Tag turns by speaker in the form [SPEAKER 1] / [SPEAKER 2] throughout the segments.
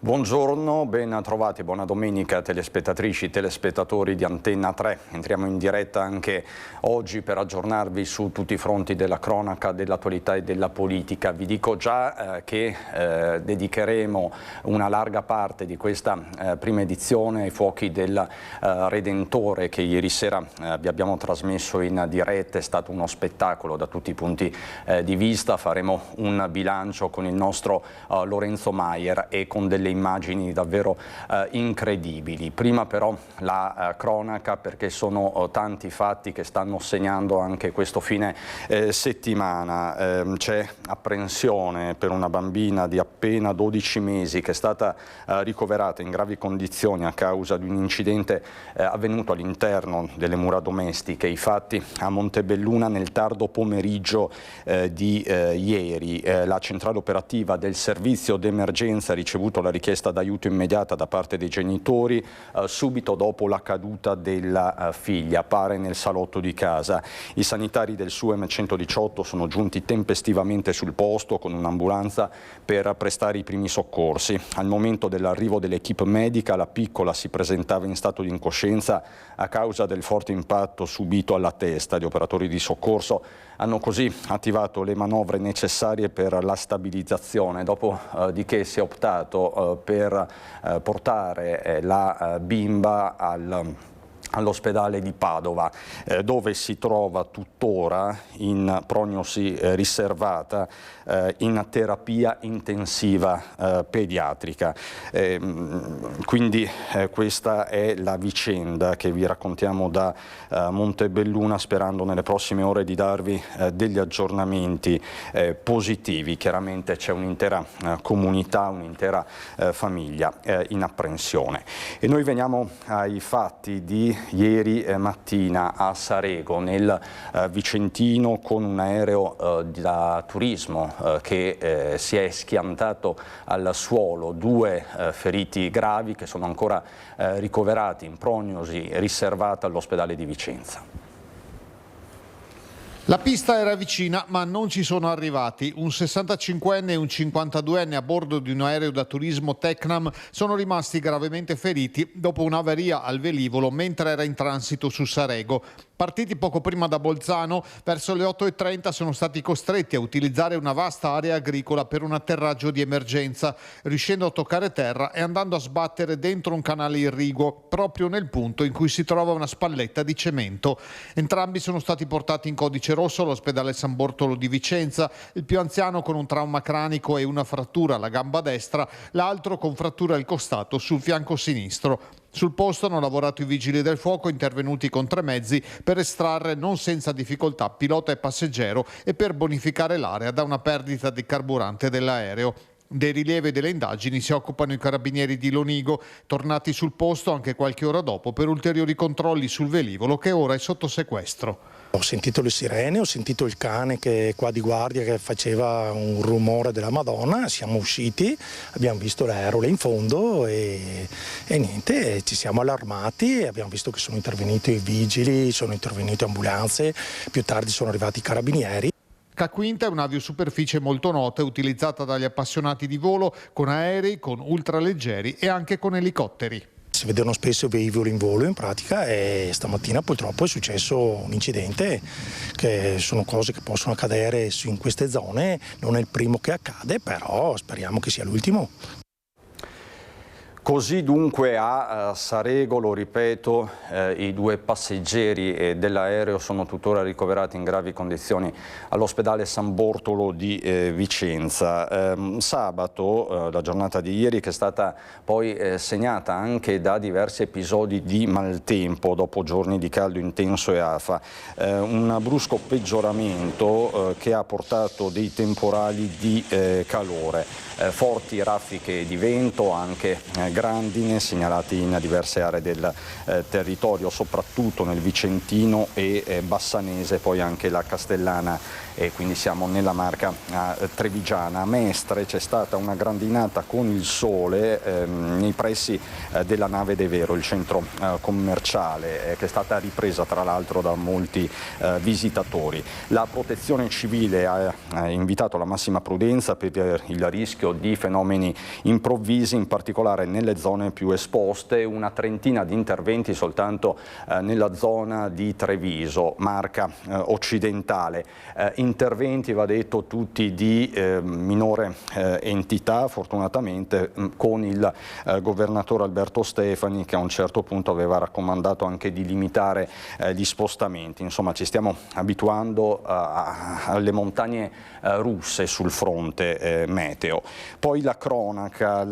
[SPEAKER 1] Buongiorno, ben trovati, buona domenica telespettatrici, telespettatori di Antenna 3. Entriamo in diretta anche oggi per aggiornarvi su tutti i fronti della cronaca, dell'attualità e della politica. Vi dico già che dedicheremo una larga parte di questa prima edizione ai fuochi del Redentore che ieri sera vi abbiamo trasmesso in diretta. È stato uno spettacolo da tutti i punti di vista. Faremo un bilancio con il nostro Lorenzo Maier e con delle immagini davvero incredibili. Prima però la cronaca, perché sono tanti fatti che stanno segnando anche questo fine settimana. C'è apprensione per una bambina di appena 12 mesi che è stata ricoverata in gravi condizioni a causa di un incidente avvenuto all'interno delle mura domestiche. I fatti a Montebelluna nel tardo pomeriggio di ieri. La centrale operativa del servizio d'emergenza ha ricevuto la richiesta d'aiuto immediata da parte dei genitori subito dopo la caduta della figlia. Appare nel salotto di casa. I sanitari del SUEM 118 sono giunti tempestivamente sul posto con un'ambulanza per prestare i primi soccorsi. Al momento dell'arrivo dell'equipe medica la piccola si presentava in stato di incoscienza a causa del forte impatto subito alla testa. Gli operatori di soccorso hanno così attivato le manovre necessarie per la stabilizzazione, dopo di che si è optato per portare la bimba all'ospedale di Padova, dove si trova tuttora in prognosi riservata in terapia intensiva pediatrica. Quindi questa è la vicenda che vi raccontiamo da Montebelluna, sperando nelle prossime ore di darvi degli aggiornamenti positivi. Chiaramente c'è un'intera comunità, un'intera famiglia in apprensione. E noi veniamo ai fatti di ieri mattina a Sarego, nel Vicentino, con un aereo da turismo che si è schiantato al suolo. 2 feriti gravi che sono ancora ricoverati in prognosi riservata all'ospedale di Vicenza.
[SPEAKER 2] La pista era vicina, ma non ci sono arrivati. Un 65enne e un 52enne a bordo di un aereo da turismo Tecnam sono rimasti gravemente feriti dopo un'avaria al velivolo mentre era in transito su Sarego. Partiti poco prima da Bolzano, verso le 8:30 sono stati costretti a utilizzare una vasta area agricola per un atterraggio di emergenza, riuscendo a toccare terra e andando a sbattere dentro un canale irriguo, proprio nel punto in cui si trova una spalletta di cemento. Entrambi sono stati portati in codice rosso all'ospedale San Bortolo di Vicenza, il più anziano con un trauma cranico e una frattura alla gamba destra, l'altro con frattura al costato sul fianco sinistro. Sul posto hanno lavorato i vigili del fuoco intervenuti con 3 mezzi per estrarre non senza difficoltà pilota e passeggero e per bonificare l'area da una perdita di carburante dell'aereo. Dei rilievi delle indagini si occupano i carabinieri di Lonigo, tornati sul posto anche qualche ora dopo per ulteriori controlli sul velivolo che ora è sotto sequestro.
[SPEAKER 3] Ho sentito le sirene, ho sentito il cane che qua di guardia che faceva un rumore della Madonna, siamo usciti, abbiamo visto l'aereo là in fondo e niente, ci siamo allarmati, abbiamo visto che sono intervenuti i vigili, sono intervenute ambulanze, più tardi sono arrivati i carabinieri.
[SPEAKER 2] K-Quinta è un'aviosuperficie molto nota e utilizzata dagli appassionati di volo con aerei, con ultraleggeri e anche con elicotteri.
[SPEAKER 3] Si vedono spesso velivoli in volo in pratica e stamattina purtroppo è successo un incidente, che sono cose che possono accadere in queste zone, non è il primo che accade, però speriamo che sia l'ultimo.
[SPEAKER 1] Così dunque a Sarego, lo ripeto, i 2 passeggeri dell'aereo sono tuttora ricoverati in gravi condizioni all'ospedale San Bortolo di Vicenza. Sabato, la giornata di ieri, che è stata poi segnata anche da diversi episodi di maltempo dopo giorni di caldo intenso e afa. Un brusco peggioramento che ha portato dei temporali di calore. Forti raffiche di vento, anche grandine segnalati in diverse aree del territorio, soprattutto nel Vicentino e Bassanese, poi anche la Castellana, e quindi siamo nella Marca trevigiana. A Mestre c'è stata una grandinata con il sole nei pressi della Nave de Vero, il centro commerciale, che è stata ripresa tra l'altro da molti visitatori. La Protezione Civile ha invitato la massima prudenza per il rischio di fenomeni improvvisi, in particolare nelle zone più esposte. Una trentina di interventi soltanto nella zona di Treviso, Marca occidentale. Interventi, va detto, tutti di minore entità, fortunatamente, con il governatore Alberto Stefani, che a un certo punto aveva raccomandato anche di limitare gli spostamenti. Insomma, ci stiamo abituando alle montagne russe sul fronte meteo. Poi la cronaca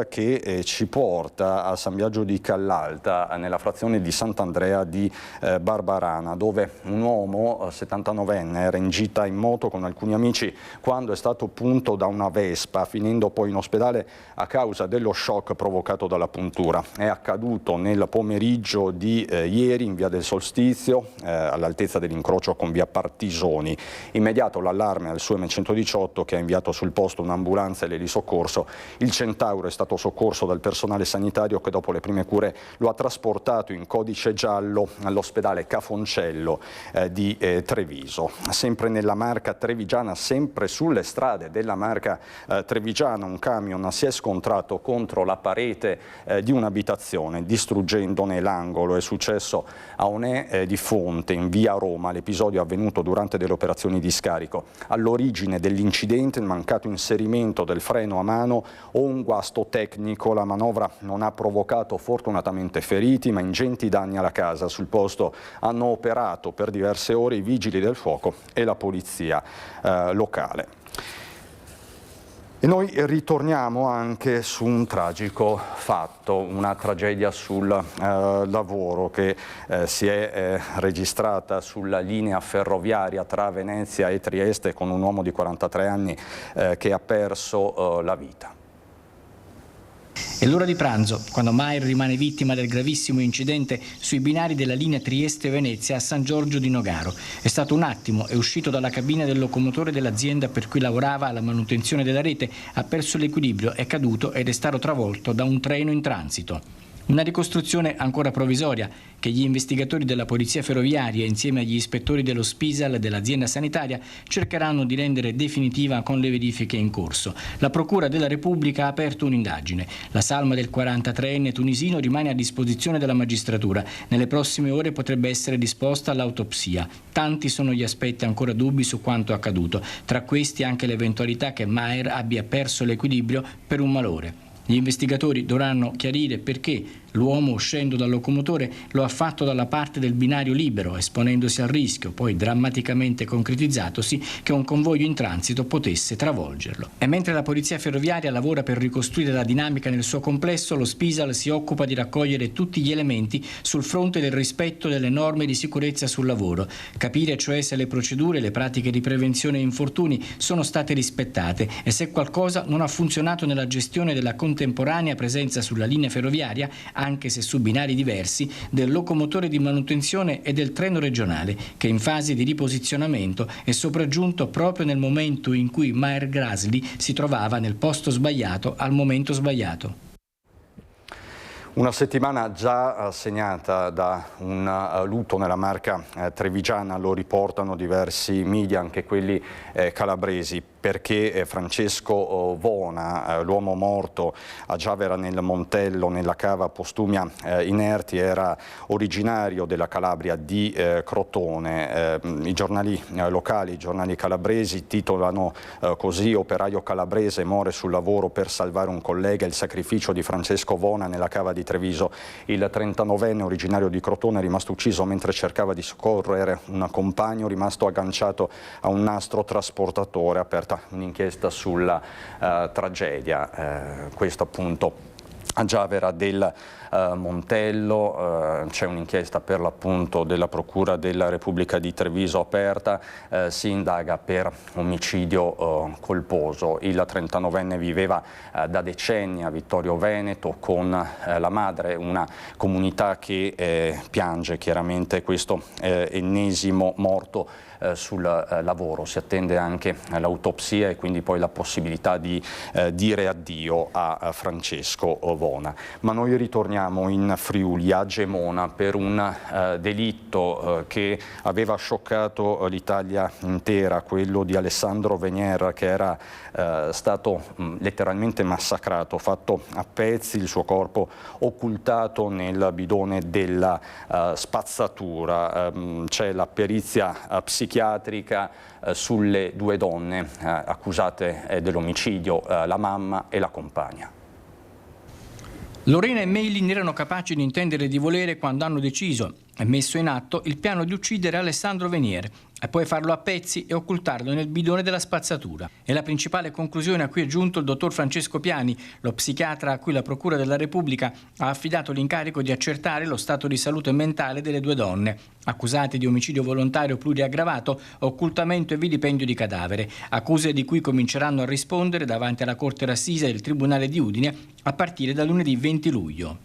[SPEAKER 1] che ci porta a San Biagio di Callalta, nella frazione di Sant'Andrea di Barbarana, dove un uomo 79enne era in gita in moto con alcuni amici quando è stato punto da una vespa, finendo poi in ospedale a causa dello shock provocato dalla puntura. È accaduto nel pomeriggio di ieri in via del Solstizio, all'altezza dell'incrocio con via Partisoni. Immediato l'allarme al SUEM 118, che ha inviato sul posto un'ambulanza e l'elisoccorso. Il Centauro è stato soccorso dal personale sanitario, che dopo le prime cure lo ha trasportato in codice giallo all'ospedale Cafoncello di Treviso. Sempre nella Marca trevigiana, sempre sulle strade della Marca trevigiana, un camion si è scontrato contro la parete di un'abitazione, distruggendone l'angolo. È successo a Onè di Fonte, in via Roma. L'episodio è avvenuto durante delle operazioni di scarico. All'origine dell'incidente il mancato inserimento del freno a mano o un guasto tecnico. La manovra non ha provocato fortunatamente feriti, ma ingenti danni alla casa. Sul posto hanno operato per diverse ore i vigili del fuoco e la polizia locale. E noi ritorniamo anche su un tragico fatto, una tragedia sul lavoro che si è registrata sulla linea ferroviaria tra Venezia e Trieste, con un uomo di 43 anni che ha perso la vita.
[SPEAKER 4] È l'ora di pranzo, quando Maher rimane vittima del gravissimo incidente sui binari della linea Trieste-Venezia a San Giorgio di Nogaro. È stato un attimo, è uscito dalla cabina del locomotore dell'azienda per cui lavorava alla manutenzione della rete, ha perso l'equilibrio, è caduto ed è stato travolto da un treno in transito. Una ricostruzione ancora provvisoria che gli investigatori della Polizia Ferroviaria, insieme agli ispettori dello Spisal e dell'azienda sanitaria, cercheranno di rendere definitiva con le verifiche in corso. La Procura della Repubblica ha aperto un'indagine. La salma del 43enne tunisino rimane a disposizione della magistratura. Nelle prossime ore potrebbe essere disposta l'autopsia. Tanti sono gli aspetti ancora dubbi su quanto accaduto. Tra questi anche l'eventualità che Maher abbia perso l'equilibrio per un malore. Gli investigatori dovranno chiarire perché l'uomo, uscendo dal locomotore, lo ha fatto dalla parte del binario libero, esponendosi al rischio, poi drammaticamente concretizzatosi, che un convoglio in transito potesse travolgerlo. E mentre la Polizia Ferroviaria lavora per ricostruire la dinamica nel suo complesso, lo Spisal si occupa di raccogliere tutti gli elementi sul fronte del rispetto delle norme di sicurezza sul lavoro, capire cioè se le procedure, le pratiche di prevenzione e infortuni sono state rispettate e se qualcosa non ha funzionato nella gestione della contemporanea presenza sulla linea ferroviaria, anche se su binari diversi, del locomotore di manutenzione e del treno regionale, che in fase di riposizionamento è sopraggiunto proprio nel momento in cui Maher Grasli si trovava nel posto sbagliato al momento sbagliato.
[SPEAKER 1] Una settimana già segnata da un lutto nella Marca trevigiana, lo riportano diversi media, anche quelli calabresi, perché Francesco Vona, l'uomo morto a Giavera nel Montello, nella cava Postumia Inerti, era originario della Calabria, di Crotone. I giornali locali, i giornali calabresi titolano così: operaio calabrese muore sul lavoro per salvare un collega, il sacrificio di Francesco Vona nella cava di Treviso. Il 39enne originario di Crotone è rimasto ucciso mentre cercava di soccorrere un compagno rimasto agganciato a un nastro trasportatore. Aperta un'inchiesta sulla tragedia, questo appunto a Giavera del Montello. C'è un'inchiesta per l'appunto della Procura della Repubblica di Treviso aperta, si indaga per omicidio colposo. Il 39enne viveva da decenni a Vittorio Veneto con la madre, una comunità che piange chiaramente questo ennesimo morto sul lavoro. Si attende anche l'autopsia e quindi poi la possibilità di dire addio a Francesco Vona. Ma noi ritorniamo in Friuli, a Gemona, per un delitto che aveva scioccato l'Italia intera, quello di Alessandro Venier, che era stato letteralmente massacrato, fatto a pezzi, il suo corpo occultato nel bidone della spazzatura. C'è la perizia psichiatrica sulle due donne accusate dell'omicidio, la mamma e la compagna.
[SPEAKER 4] Lorena e Meilin erano capaci di intendere e di volere quando hanno deciso e messo in atto il piano di uccidere Alessandro Venier e poi farlo a pezzi e occultarlo nel bidone della spazzatura. È la principale conclusione a cui è giunto il dottor Francesco Piani, lo psichiatra a cui la Procura della Repubblica ha affidato l'incarico di accertare lo stato di salute mentale delle due donne, accusate di omicidio volontario pluriaggravato, occultamento e vilipendio di cadavere, accuse di cui cominceranno a rispondere davanti alla Corte d'Assise del Tribunale di Udine a partire da lunedì 20 luglio.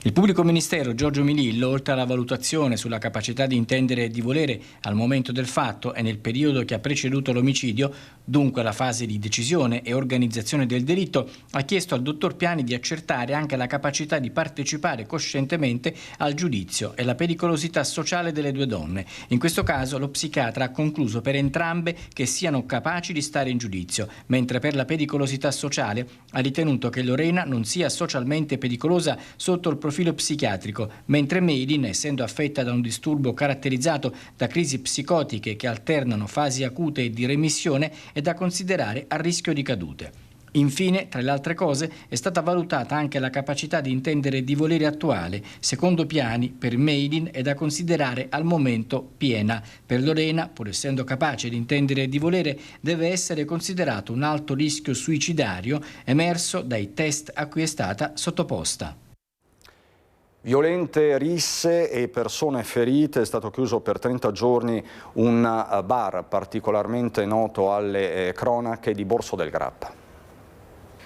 [SPEAKER 4] Il pubblico ministero Giorgio Milillo, oltre alla valutazione sulla capacità di intendere e di volere al momento del fatto e nel periodo che ha preceduto l'omicidio, dunque la fase di decisione e organizzazione del delitto, ha chiesto al dottor Piani di accertare anche la capacità di partecipare coscientemente al giudizio e la pericolosità sociale delle due donne. In questo caso lo psichiatra ha concluso per entrambe che siano capaci di stare in giudizio, mentre per la pericolosità sociale ha ritenuto che Lorena non sia socialmente pericolosa sotto il profilo psichiatrico, mentre Meilin, essendo affetta da un disturbo caratterizzato da crisi psicotiche che alternano fasi acute e di remissione, è da considerare a rischio di cadute. Infine, tra le altre cose, è stata valutata anche la capacità di intendere e di volere attuale. Secondo Piani, per Meilin è da considerare al momento piena. Per Lorena, pur essendo capace di intendere e di volere, deve essere considerato un alto rischio suicidario emerso dai test a cui è stata sottoposta.
[SPEAKER 1] Violente risse e persone ferite, è stato chiuso per 30 giorni un bar particolarmente noto alle cronache di Borso del Grappa.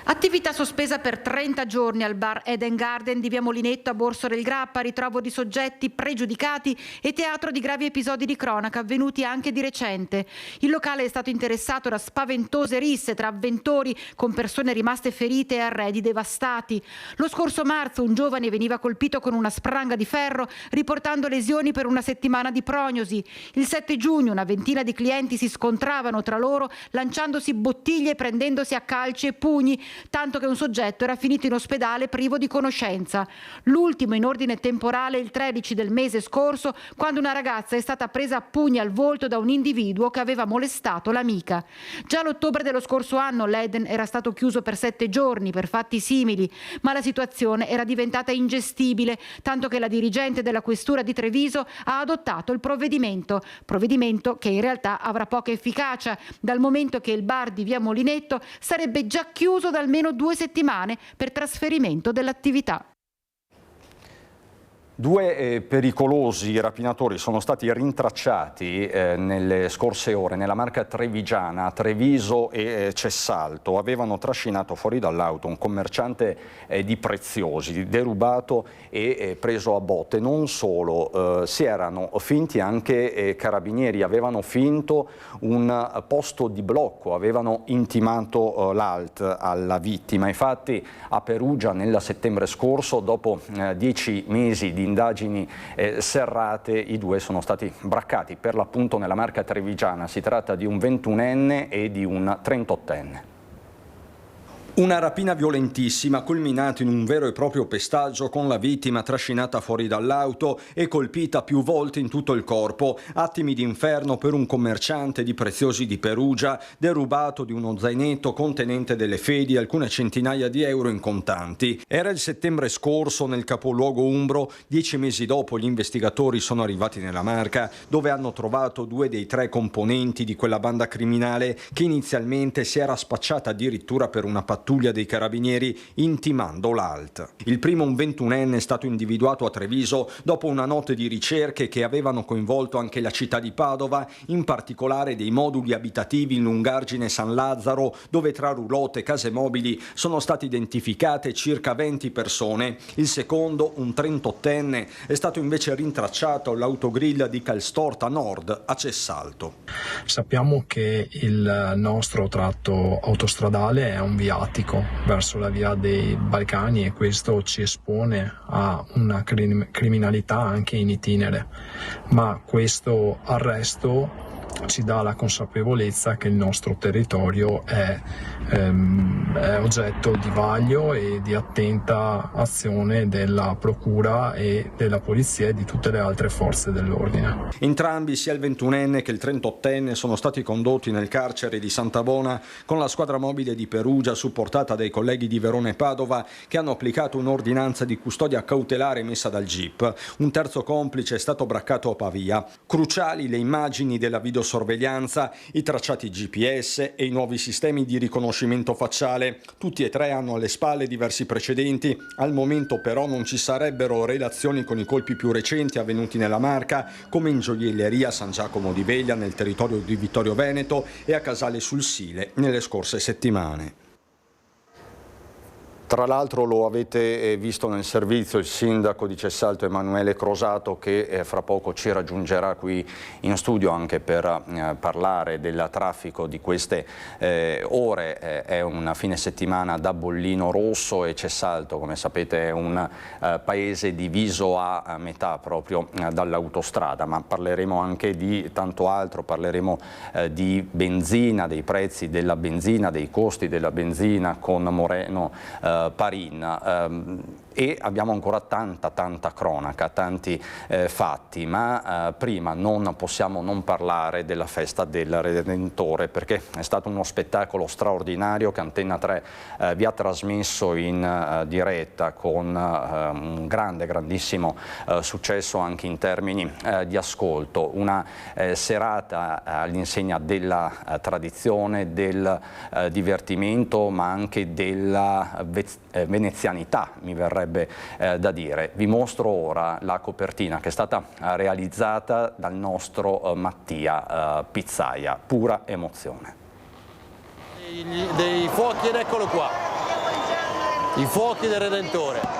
[SPEAKER 5] Attività sospesa per 30 giorni al bar Eden Garden di via Molinetto a Borso del Grappa, ritrovo di soggetti pregiudicati e teatro di gravi episodi di cronaca avvenuti anche di recente. Il locale è stato interessato da spaventose risse tra avventori con persone rimaste ferite e arredi devastati. Lo scorso marzo un giovane veniva colpito con una spranga di ferro riportando lesioni per una settimana di prognosi. Il 7 giugno una ventina di clienti si scontravano tra loro lanciandosi bottiglie e prendendosi a calci e pugni, tanto che un soggetto era finito in ospedale privo di conoscenza. L'ultimo in ordine temporale il 13 del mese scorso, quando una ragazza è stata presa a pugni al volto da un individuo che aveva molestato l'amica. Già l'ottobre dello scorso anno l'Eden era stato chiuso per 7 giorni per fatti simili, ma la situazione era diventata ingestibile, tanto che la dirigente della questura di Treviso ha adottato il provvedimento che in realtà avrà poca efficacia, dal momento che il bar di via Molinetto sarebbe già chiuso da almeno 2 settimane per trasferimento dell'attività.
[SPEAKER 1] Due pericolosi rapinatori sono stati rintracciati nelle scorse ore nella Marca trevigiana, a Treviso e Cessalto. Avevano trascinato fuori dall'auto un commerciante di preziosi, derubato e preso a botte. Non solo, si erano finti anche carabinieri, avevano finto un posto di blocco, avevano intimato l'ALT alla vittima. Infatti a Perugia nel settembre scorso, dopo 10 mesi di indagini serrate, i due sono stati braccati per l'appunto nella Marca trevigiana. Si tratta di un 21enne e di un 38enne. Una rapina violentissima, culminata in un vero e proprio pestaggio, con la vittima trascinata fuori dall'auto e colpita più volte in tutto il corpo. Attimi d'inferno per un commerciante di preziosi di Perugia, derubato di uno zainetto contenente delle fedi e alcune centinaia di euro in contanti. Era il settembre scorso nel capoluogo umbro. 10 mesi dopo gli investigatori sono arrivati nella Marca, dove hanno trovato 2 dei 3 componenti di quella banda criminale che inizialmente si era spacciata addirittura per una pattugliera pattuglia dei carabinieri intimando l'ALT. Il primo, un 21enne, è stato individuato a Treviso dopo una notte di ricerche che avevano coinvolto anche la città di Padova, in particolare dei moduli abitativi in Lungargine e San Lazzaro, dove tra roulotte e case mobili sono state identificate circa 20 persone. Il secondo, un 38enne, è stato invece rintracciato all'autogrill di Calstorta Nord a Cessalto.
[SPEAKER 6] Sappiamo che il nostro tratto autostradale è un viatico verso la via dei Balcani e questo ci espone a una criminalità anche in itinere, ma questo arresto ci dà la consapevolezza che il nostro territorio è oggetto di vaglio e di attenta azione della procura e della polizia e di tutte le altre forze dell'ordine.
[SPEAKER 1] Entrambi, sia il 21enne che il 38enne, sono stati condotti nel carcere di Santabona con la squadra mobile di Perugia, supportata dai colleghi di Verona e Padova, che hanno applicato un'ordinanza di custodia cautelare emessa dal GIP. Un terzo complice è stato braccato a Pavia. Cruciali le immagini della videosorveglianza, i tracciati GPS e i nuovi sistemi di riconoscimento facciale. Tutti e tre hanno alle spalle diversi precedenti. Al momento però non ci sarebbero relazioni con i colpi più recenti avvenuti nella Marca, come in gioielleria a San Giacomo di Veglia nel territorio di Vittorio Veneto e a Casale sul Sile nelle scorse settimane. Tra l'altro lo avete visto nel servizio il sindaco di Cessalto Emanuele Crosato, che fra poco ci raggiungerà qui in studio anche per parlare del traffico di queste ore. È una fine settimana da bollino rosso e Cessalto, come sapete, è un paese diviso a metà proprio dall'autostrada, ma parleremo anche di tanto altro, parleremo di benzina, dei prezzi della benzina, dei costi della benzina con Moreno Parin, e abbiamo ancora tanta cronaca, tanti fatti, ma prima non possiamo non parlare della festa del Redentore, perché è stato uno spettacolo straordinario che Antenna 3 vi ha trasmesso in diretta con un grandissimo successo anche in termini di ascolto, una serata all'insegna della tradizione, del divertimento, ma anche della venezianità, mi verrebbe da dire. Vi mostro ora la copertina che è stata realizzata dal nostro Mattia Pizzaia, pura emozione.
[SPEAKER 7] Dei fuochi, ed eccolo qua, i fuochi del Redentore.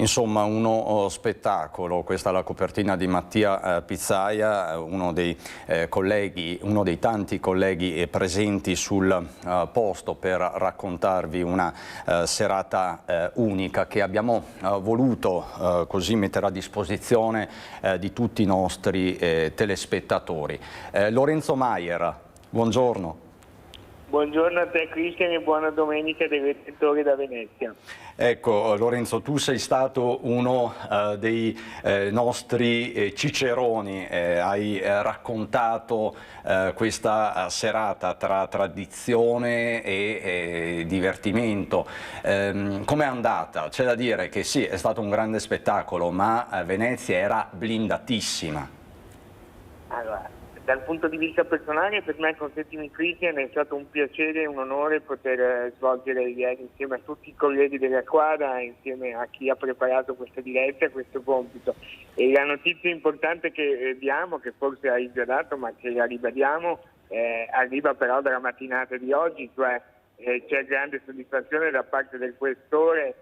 [SPEAKER 1] Insomma, uno spettacolo. Questa è la copertina di Mattia Pizzaia, uno dei tanti colleghi presenti sul posto per raccontarvi una serata unica che abbiamo voluto così mettere a disposizione di tutti i nostri telespettatori. Lorenzo Maier, buongiorno.
[SPEAKER 8] Buongiorno a te Cristian e buona domenica dei Redentore da Venezia.
[SPEAKER 1] Ecco Lorenzo, tu sei stato uno dei nostri ciceroni, hai raccontato questa serata tra tradizione e divertimento. Com'è andata? C'è da dire che sì, è stato un grande spettacolo, ma Venezia era blindatissima.
[SPEAKER 8] Allora, dal punto di vista personale, per me, consentimi Cristian, è stato un piacere e un onore poter svolgere ieri insieme a tutti i colleghi della squadra, insieme a chi ha preparato questa diretta, questo compito. E la notizia importante che diamo, che forse hai già dato, ma che la ribadiamo, arriva però dalla mattinata di oggi, cioè c'è grande soddisfazione da parte del questore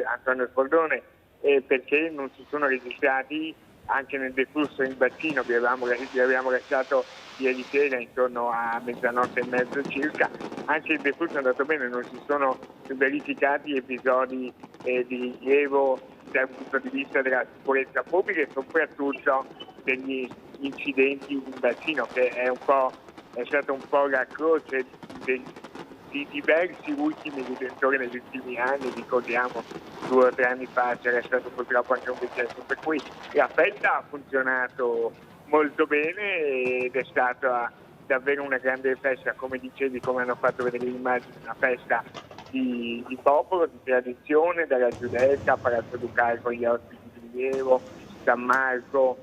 [SPEAKER 8] Antonio Scordone, perché non si sono registrati anche nel deflusso in bacino. Vi abbiamo lasciato ieri sera intorno a mezzanotte e mezzo circa. Anche il deflusso è andato bene, non si sono verificati episodi di rilievo dal punto di vista della sicurezza pubblica e soprattutto degli incidenti in bacino, che è stata un po' la croce di diversi ultimi detentori negli ultimi anni. Ricordiamo 2 o 3 anni fa c'era stato purtroppo anche un decesso, per cui la festa ha funzionato molto bene ed è stata davvero una grande festa, come dicevi, come hanno fatto vedere le immagini, una festa di popolo, di tradizione, dalla Giudecca, Palazzo Ducale con gli ospiti di rilievo, San Marco,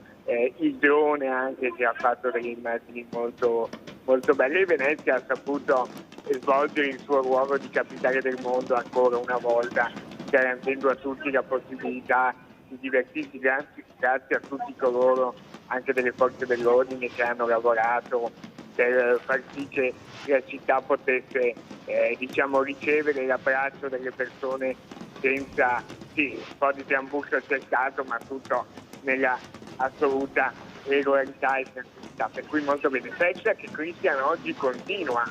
[SPEAKER 8] il drone anche che ha fatto delle immagini molto, molto belle, e Venezia ha saputo svolgere il suo ruolo di capitale del mondo ancora una volta, garantendo a tutti la possibilità di divertirsi, grazie a tutti coloro, anche delle forze dell'ordine, che hanno lavorato per far sì che la città potesse ricevere l'abbraccio delle persone senza, sì, un po' di trambusto c'è stato, ma tutto nella assoluta regolarità e tranquillità, per cui molto bene. Festa che Cristian oggi continua,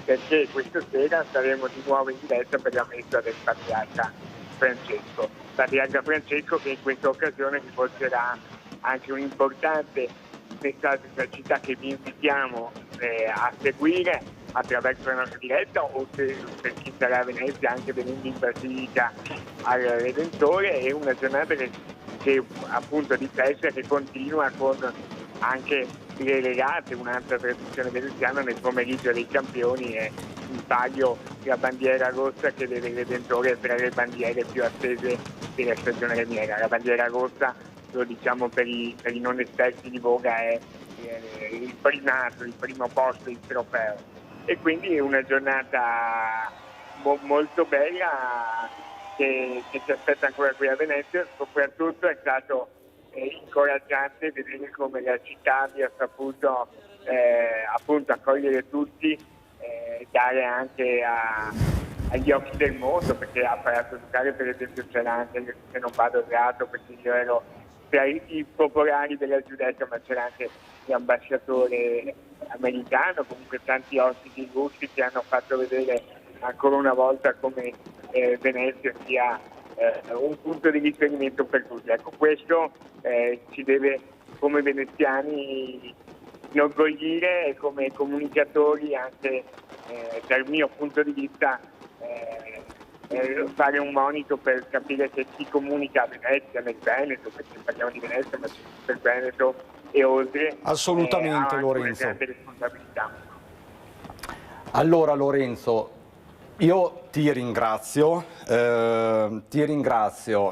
[SPEAKER 8] perché questa sera saremo di nuovo in diretta per la messa del Patriarca Francesco, che in questa occasione vi porterà anche un importante messaggio della città che vi invitiamo a seguire attraverso la nostra diretta, o per chi sarà a Venezia anche venendo in Basilica al Redentore. È una giornata che appunto di festa che continua con anche le regate, un'altra tradizione veneziana. Nel pomeriggio dei campioni è in palio la bandiera rossa, che deve il Redentore tra le bandiere più attese della stagione remiera. La bandiera rossa, lo diciamo per i non esperti di voga, è il primato, il primo posto, il trofeo, e quindi è una giornata molto bella che ci aspetta ancora qui a Venezia. Soprattutto è stato incoraggiante vedere come la città abbia saputo appunto accogliere tutti, dare anche agli occhi del mondo, perché a Palazzo Ducale per esempio c'era anche, se non vado errato perché io ero tra i popolari della Giudecca, ma c'era anche l'ambasciatore americano, comunque tanti ospiti illustri che hanno fatto vedere ancora una volta come Venezia sia un punto di riferimento per tutti. Ecco, questo ci deve, come veneziani, inorgoglire, e come comunicatori anche dal mio punto di vista fare un monito per capire che chi comunica a Venezia, nel Veneto, perché parliamo di Venezia, ma per Veneto e oltre,
[SPEAKER 1] assolutamente,
[SPEAKER 8] ha
[SPEAKER 1] Lorenzo.
[SPEAKER 8] una grande responsabilità.
[SPEAKER 1] Allora Lorenzo, io ti ringrazio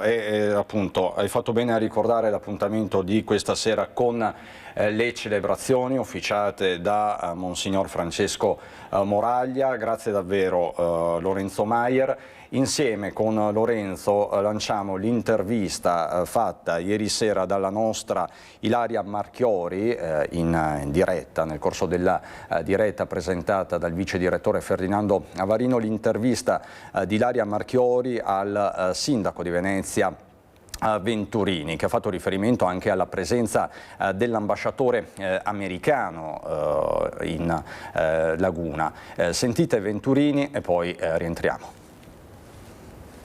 [SPEAKER 1] e appunto hai fatto bene a ricordare l'appuntamento di questa sera con le celebrazioni officiate da Monsignor Francesco Moraglia. Grazie davvero Lorenzo Maier, insieme con Lorenzo lanciamo l'intervista fatta ieri sera dalla nostra Ilaria Marchiori in diretta, nel corso della diretta presentata dal vice direttore Ferdinando Avarino, l'intervista di Ilaria Marchiori al sindaco di Venezia Venturini, che ha fatto riferimento anche alla presenza dell'ambasciatore americano in Laguna. Sentite Venturini e poi rientriamo.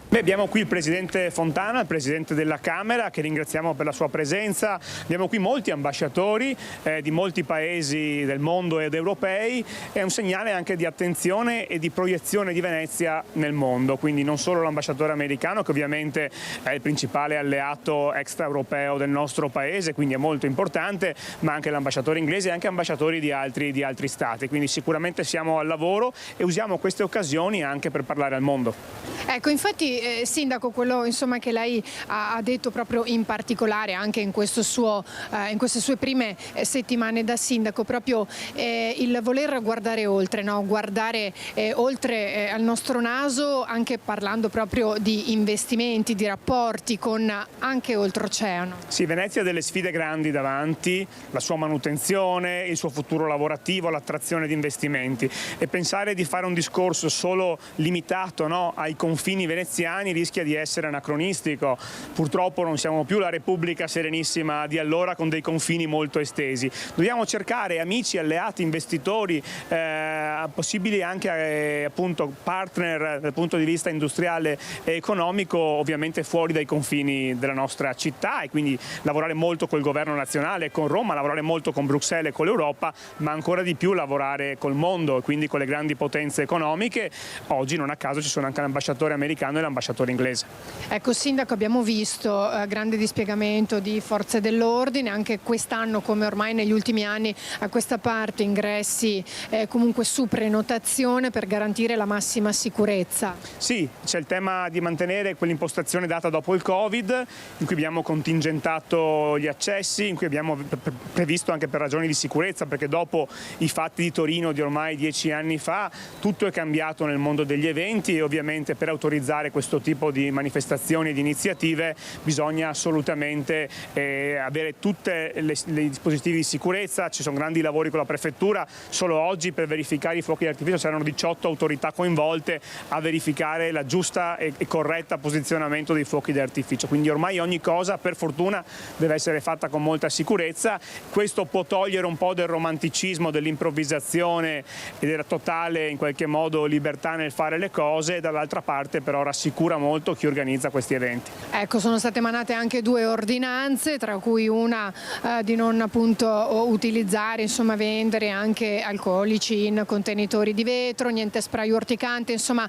[SPEAKER 9] Beh, abbiamo qui il Presidente Fontana, il Presidente della Camera, che ringraziamo per la sua presenza. Abbiamo qui molti ambasciatori di molti paesi del mondo ed europei. È un segnale anche di attenzione e di proiezione di Venezia nel mondo, quindi non solo l'ambasciatore americano, che ovviamente è il principale alleato extraeuropeo del nostro paese, quindi è molto importante, ma anche l'ambasciatore inglese e anche ambasciatori di altri stati. Quindi sicuramente siamo al lavoro e usiamo queste occasioni anche per parlare al mondo.
[SPEAKER 10] Ecco, infatti Sindaco, quello insomma che lei ha detto proprio in particolare anche in queste sue prime settimane da sindaco, proprio il voler guardare oltre, no? Guardare oltre al nostro naso, anche parlando proprio di investimenti, di rapporti con anche oltreoceano.
[SPEAKER 9] Sì, Venezia ha delle sfide grandi davanti, la sua manutenzione, il suo futuro lavorativo, l'attrazione di investimenti, e pensare di fare un discorso solo limitato, no, ai confini veneziani rischia di essere anacronistico. Purtroppo non siamo più la Repubblica Serenissima di allora con dei confini molto estesi. Dobbiamo cercare amici, alleati, investitori, possibili anche appunto partner dal punto di vista industriale e economico, ovviamente fuori dai confini della nostra città, e quindi lavorare molto col governo nazionale, con Roma, lavorare molto con Bruxelles e con l'Europa, ma ancora di più lavorare col mondo e quindi con le grandi potenze economiche. Oggi non a caso ci sono anche l'ambasciatore americano e l'ambasciatore inglese.
[SPEAKER 10] Ecco, Sindaco, abbiamo visto grande dispiegamento di forze dell'ordine, anche quest'anno come ormai negli ultimi anni a questa parte, ingressi comunque su prenotazione per garantire la massima sicurezza.
[SPEAKER 9] Sì, c'è il tema di mantenere quell'impostazione data dopo il Covid, in cui abbiamo contingentato gli accessi, in cui abbiamo previsto anche per ragioni di sicurezza, perché dopo i fatti di Torino di ormai 10 anni fa tutto è cambiato nel mondo degli eventi, e ovviamente per autorizzare questo tipo di manifestazioni e di iniziative bisogna assolutamente avere tutti i dispositivi di sicurezza. Ci sono grandi lavori con la prefettura, solo oggi per verificare i fuochi d'artificio c'erano 18 autorità coinvolte a verificare la giusta e corretta posizionamento dei fuochi d'artificio, quindi ormai ogni cosa per fortuna deve essere fatta con molta sicurezza. Questo può togliere un po' del romanticismo, dell'improvvisazione e della totale in qualche modo libertà nel fare le cose, dall'altra parte però rassicura molto chi organizza questi eventi.
[SPEAKER 10] Ecco, sono state emanate anche 2 ordinanze, tra cui una di non appunto utilizzare, insomma vendere anche alcolici in contenitori di vetro, niente spray urticante, insomma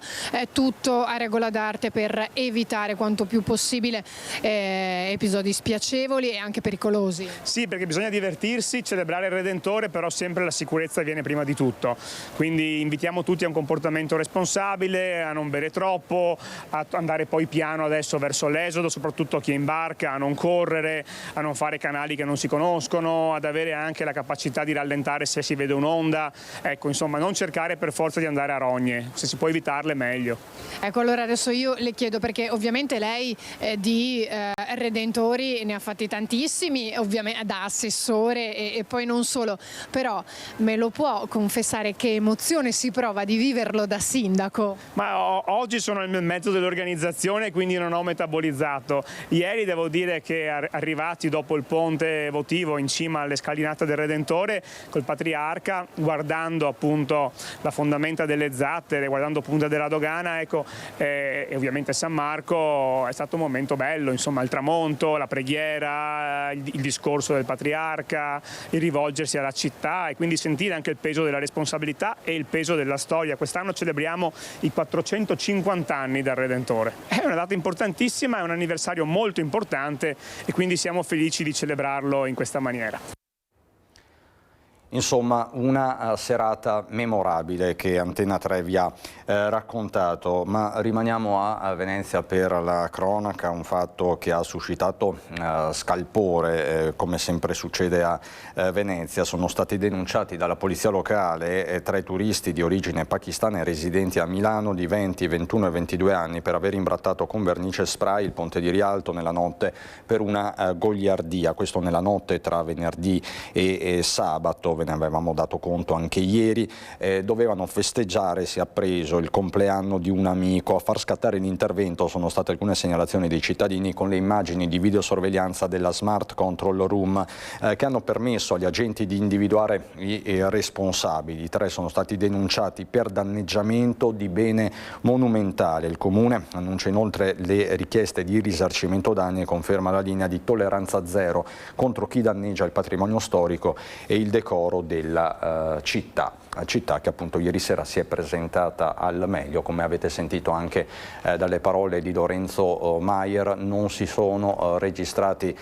[SPEAKER 10] tutto a regola d'arte per evitare quanto più possibile episodi spiacevoli e anche pericolosi.
[SPEAKER 9] Sì, perché bisogna divertirsi, celebrare il Redentore, però sempre la sicurezza viene prima di tutto, quindi invitiamo tutti a un comportamento responsabile, a non bere troppo, a andare poi piano adesso verso l'esodo, soprattutto chi è in barca, a non correre, a non fare canali che non si conoscono, ad avere anche la capacità di rallentare se si vede un'onda, ecco, insomma non cercare per forza di andare a rogne, se si può evitarle meglio.
[SPEAKER 10] Ecco, allora adesso io le chiedo, perché ovviamente lei di Redentori ne ha fatti tantissimi, ovviamente da assessore e poi non solo, però me lo può confessare che emozione si prova di viverlo da sindaco?
[SPEAKER 9] Ma oggi sono nel mezzo dell'organizzazione, quindi non ho metabolizzato. Ieri devo dire che arrivati dopo il ponte votivo in cima alle scalinate del Redentore col Patriarca, guardando appunto la fondamenta delle zattere, guardando Punta della Dogana, ecco, e ovviamente San Marco, è stato un momento bello, insomma il tramonto, la preghiera, il discorso del Patriarca, il rivolgersi alla città e quindi sentire anche il peso della responsabilità e il peso della storia. Quest'anno celebriamo i 450 anni dal Redentore. È una data importantissima, è un anniversario molto importante e quindi siamo felici di celebrarlo in questa maniera.
[SPEAKER 1] Insomma, una serata memorabile che Antenna 3 vi ha raccontato, ma rimaniamo a Venezia per la cronaca, un fatto che ha suscitato scalpore, come sempre succede a Venezia. Sono stati denunciati dalla polizia locale 3 turisti di origine pakistana residenti a Milano di 20, 21 e 22 anni per aver imbrattato con vernice spray il ponte di Rialto nella notte per una goliardia. Questo nella notte tra venerdì e sabato. Ve ne avevamo dato conto anche ieri, dovevano festeggiare, si è appreso, il compleanno di un amico. A far scattare l'intervento sono state alcune segnalazioni dei cittadini con le immagini di videosorveglianza della Smart Control Room che hanno permesso agli agenti di individuare i responsabili. I 3 sono stati denunciati per danneggiamento di bene monumentale. Il Comune annuncia inoltre le richieste di risarcimento danni e conferma la linea di tolleranza zero contro chi danneggia il patrimonio storico e il decoro della città che appunto ieri sera si è presentata al meglio. Come avete sentito anche dalle parole di Lorenzo Maier, non si sono registrati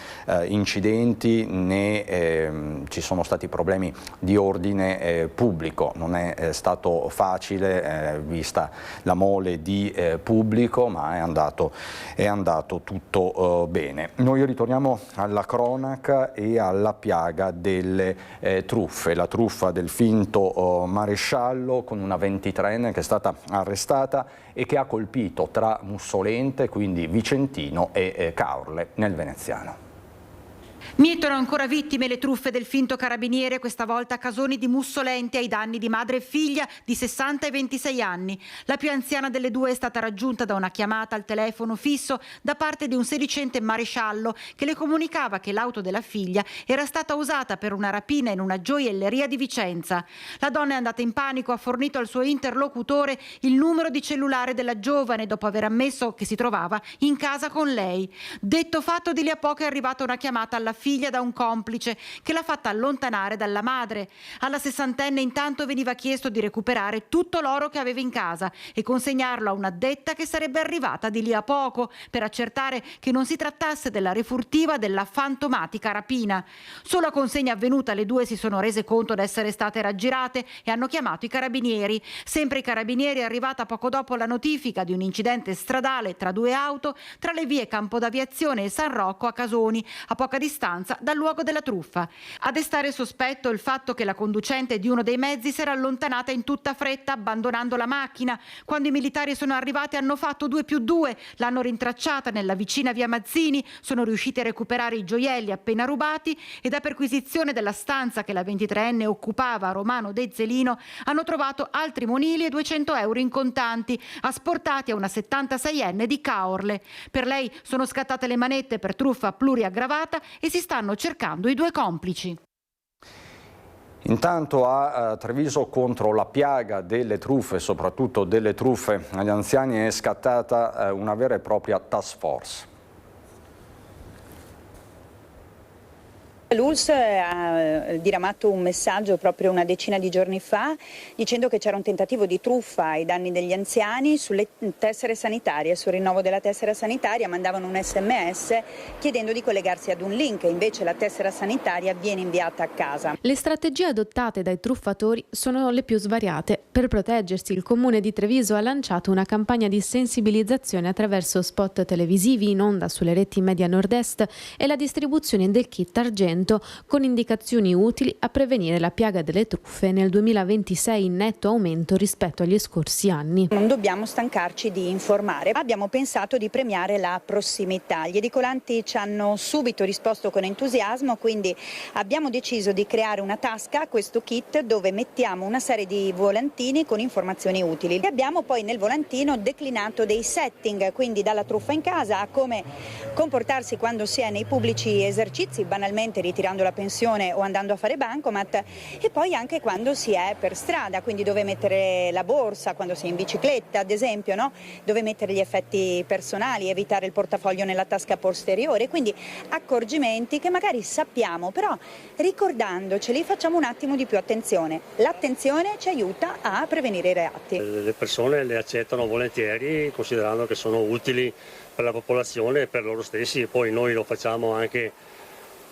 [SPEAKER 1] incidenti né ci sono stati problemi di ordine pubblico. Non è stato facile vista la mole di pubblico, ma è andato tutto bene. Noi ritorniamo alla cronaca e alla piaga delle truffe, la truffa del finto maresciallo con una 23enne che è stata arrestata e che ha colpito tra Mussolente, quindi Vicentino, e Caorle nel veneziano.
[SPEAKER 5] Mietono ancora vittime le truffe del finto carabiniere, questa volta a Casoni di Mussolente ai danni di madre e figlia di 60 e 26 anni. La più anziana delle due è stata raggiunta da una chiamata al telefono fisso da parte di un sedicente maresciallo che le comunicava che l'auto della figlia era stata usata per una rapina in una gioielleria di Vicenza. La donna è andata in panico, ha fornito al suo interlocutore il numero di cellulare della giovane dopo aver ammesso che si trovava in casa con lei. Detto fatto, di lì a poco è arrivata una chiamata alla figlia da un complice che l'ha fatta allontanare dalla madre. Alla 60enne intanto veniva chiesto di recuperare tutto l'oro che aveva in casa e consegnarlo a un'addetta che sarebbe arrivata di lì a poco per accertare che non si trattasse della refurtiva della fantomatica rapina. Solo a consegna avvenuta le due si sono rese conto di essere state raggirate e hanno chiamato i carabinieri. Sempre i carabinieri è arrivata poco dopo la notifica di un incidente stradale tra 2 auto tra le vie Campo d'Aviazione e San Rocco a Casoni, a poca distanza dal luogo della truffa. A destare sospetto il fatto che la conducente di uno dei mezzi si era allontanata in tutta fretta abbandonando la macchina. Quando i militari sono arrivati hanno fatto 2+2, l'hanno rintracciata nella vicina via Mazzini, sono riusciti a recuperare i gioielli appena rubati e da perquisizione della stanza che la 23enne occupava a Romano De Zelino hanno trovato altri monili e 200 euro in contanti asportati a una 76enne di Caorle. Per lei sono scattate le manette per truffa pluriaggravata e si stanno cercando i 2 complici.
[SPEAKER 1] Intanto a Treviso contro la piaga delle truffe, soprattutto delle truffe agli anziani, è scattata una vera e propria task force.
[SPEAKER 11] L'ULSS ha diramato un messaggio proprio una decina di giorni fa dicendo che c'era un tentativo di truffa ai danni degli anziani sulle tessere sanitarie, sul rinnovo della tessera sanitaria. Mandavano un SMS chiedendo di collegarsi ad un link, invece la tessera sanitaria viene inviata a casa.
[SPEAKER 12] Le strategie adottate dai truffatori sono le più svariate. Per proteggersi, il Comune di Treviso ha lanciato una campagna di sensibilizzazione attraverso spot televisivi in onda sulle reti Media Nord-Est e la distribuzione del kit argento con indicazioni utili a prevenire la piaga delle truffe nel 2026 in netto aumento rispetto agli scorsi anni.
[SPEAKER 11] Non dobbiamo stancarci di informare. Abbiamo pensato di premiare la prossimità. Gli edicolanti ci hanno subito risposto con entusiasmo, quindi abbiamo deciso di creare una tasca, questo kit, dove mettiamo una serie di volantini con informazioni utili. E abbiamo poi nel volantino declinato dei setting, quindi dalla truffa in casa a come comportarsi quando si è nei pubblici esercizi, banalmente ritirando la pensione o andando a fare bancomat, e poi anche quando si è per strada, quindi dove mettere la borsa, quando si è in bicicletta ad esempio, no? Dove mettere gli effetti personali, evitare il portafoglio nella tasca posteriore, quindi accorgimenti che magari sappiamo, però ricordandoceli facciamo un attimo di più attenzione. L'attenzione ci aiuta a prevenire i reati.
[SPEAKER 13] Le persone le accettano volentieri considerando che sono utili per la popolazione e per loro stessi, e poi noi lo facciamo anche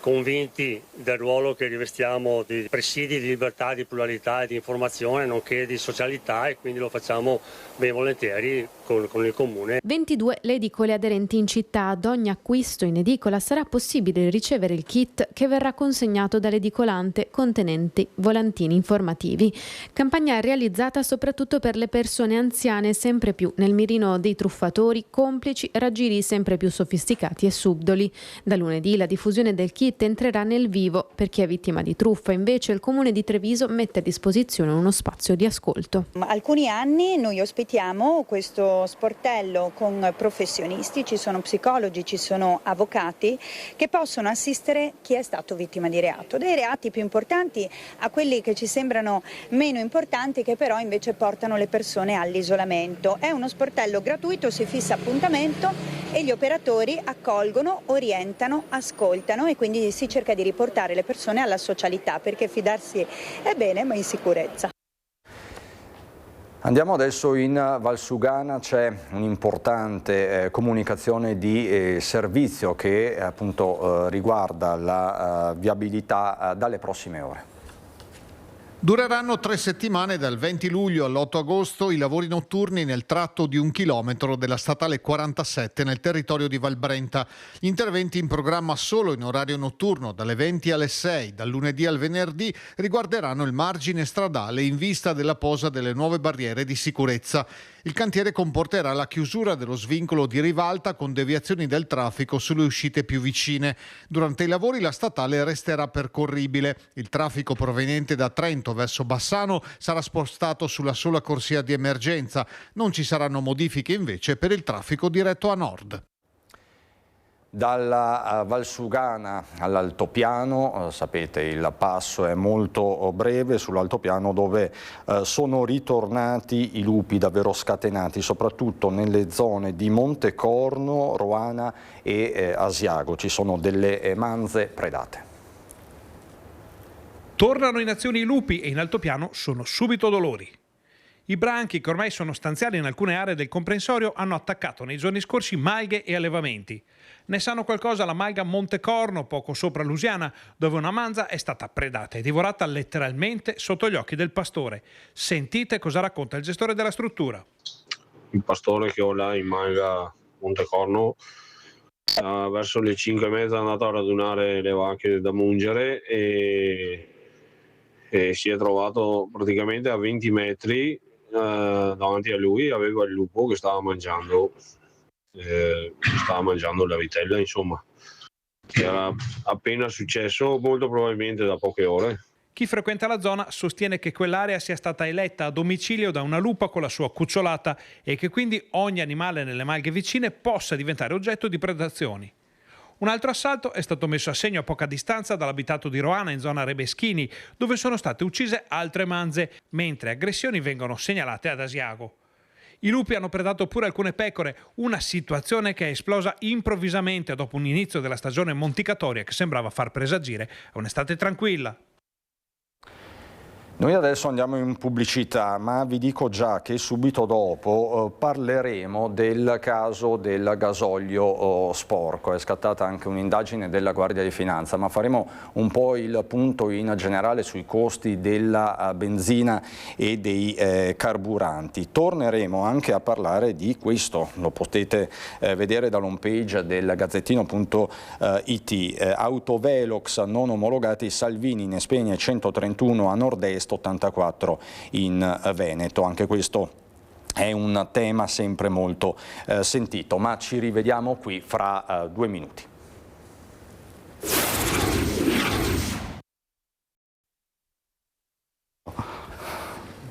[SPEAKER 13] convinti del ruolo che rivestiamo di presidi di libertà, di pluralità e di informazione, nonché di socialità, e quindi lo facciamo ben volentieri con il comune.
[SPEAKER 12] 22 le edicole aderenti in città. Ad ogni acquisto in edicola sarà possibile ricevere il kit che verrà consegnato dall'edicolante contenenti volantini informativi. Campagna realizzata soprattutto per le persone anziane, sempre più nel mirino dei truffatori, complici, raggiri sempre più sofisticati e subdoli. Da lunedì la diffusione del kit entrerà nel vivo. Per chi è vittima di truffa, invece, il Comune di Treviso mette a disposizione uno spazio di ascolto.
[SPEAKER 11] Alcuni anni noi ospitiamo questo sportello con professionisti, ci sono psicologi, ci sono avvocati che possono assistere chi è stato vittima di reato, dai reati più importanti a quelli che ci sembrano meno importanti, che però invece portano le persone all'isolamento. È uno sportello gratuito, si fissa appuntamento e gli operatori accolgono, orientano, ascoltano, e quindi si cerca di riportare le persone alla socialità, perché fidarsi è bene ma in sicurezza.
[SPEAKER 1] Andiamo adesso in Valsugana, c'è un'importante comunicazione di servizio che appunto riguarda la viabilità dalle prossime ore.
[SPEAKER 2] Dureranno 3 settimane, dal 20 luglio all'8 agosto, i lavori notturni nel tratto di 1 chilometro della statale 47 nel territorio di Valbrenta. Gli interventi in programma solo in orario notturno, dalle 20 alle 6, dal lunedì al venerdì, riguarderanno il margine stradale in vista della posa delle nuove barriere di sicurezza. Il cantiere comporterà la chiusura dello svincolo di Rivalta con deviazioni del traffico sulle uscite più vicine. Durante i lavori la statale resterà percorribile. Il traffico proveniente da Trento verso Bassano sarà spostato sulla sola corsia di emergenza. Non ci saranno modifiche invece per il traffico diretto a nord.
[SPEAKER 1] Dalla Valsugana all'Altopiano, sapete il passo è molto breve sull'Altopiano, dove sono ritornati i lupi davvero scatenati, soprattutto nelle zone di Montecorno, Roana e Asiago. Ci sono delle manze predate.
[SPEAKER 14] Tornano in azione i lupi e in altopiano sono subito dolori. I branchi, che ormai sono stanziali in alcune aree del comprensorio, hanno attaccato nei giorni scorsi malghe e allevamenti. Ne sanno qualcosa la malga Montecorno, poco sopra Lusiana, dove una manza è stata predata e divorata letteralmente sotto gli occhi del pastore. Sentite cosa racconta il gestore della struttura.
[SPEAKER 15] Il pastore che ho là in malga Montecorno, verso le 5:30 è andato a radunare le vacche da mungere e si è trovato praticamente a 20 metri davanti a lui, aveva il lupo che stava mangiando la vitella, insomma. Era appena successo, molto probabilmente da poche ore.
[SPEAKER 14] Chi frequenta la zona sostiene che quell'area sia stata eletta a domicilio da una lupa con la sua cucciolata e che quindi ogni animale nelle malghe vicine possa diventare oggetto di predazioni. Un altro assalto è stato messo a segno a poca distanza dall'abitato di Roana, in zona Rebeschini, dove sono state uccise altre manze, mentre aggressioni vengono segnalate ad Asiago. I lupi hanno predato pure alcune pecore, una situazione che è esplosa improvvisamente dopo un inizio della stagione monticatoria che sembrava far presagire un'estate tranquilla.
[SPEAKER 1] Noi adesso andiamo in pubblicità, ma vi dico già che subito dopo parleremo del caso del gasolio sporco. È scattata anche un'indagine della Guardia di Finanza, ma faremo un po' il punto in generale sui costi della benzina e dei carburanti. Torneremo anche a parlare di questo, lo potete vedere dall'home page del gazzettino.it. Autovelox non omologati, Salvini ne spegne 131 a nord-est, 84 in Veneto. Anche questo è un tema sempre molto sentito, ma ci rivediamo qui fra 2 minuti.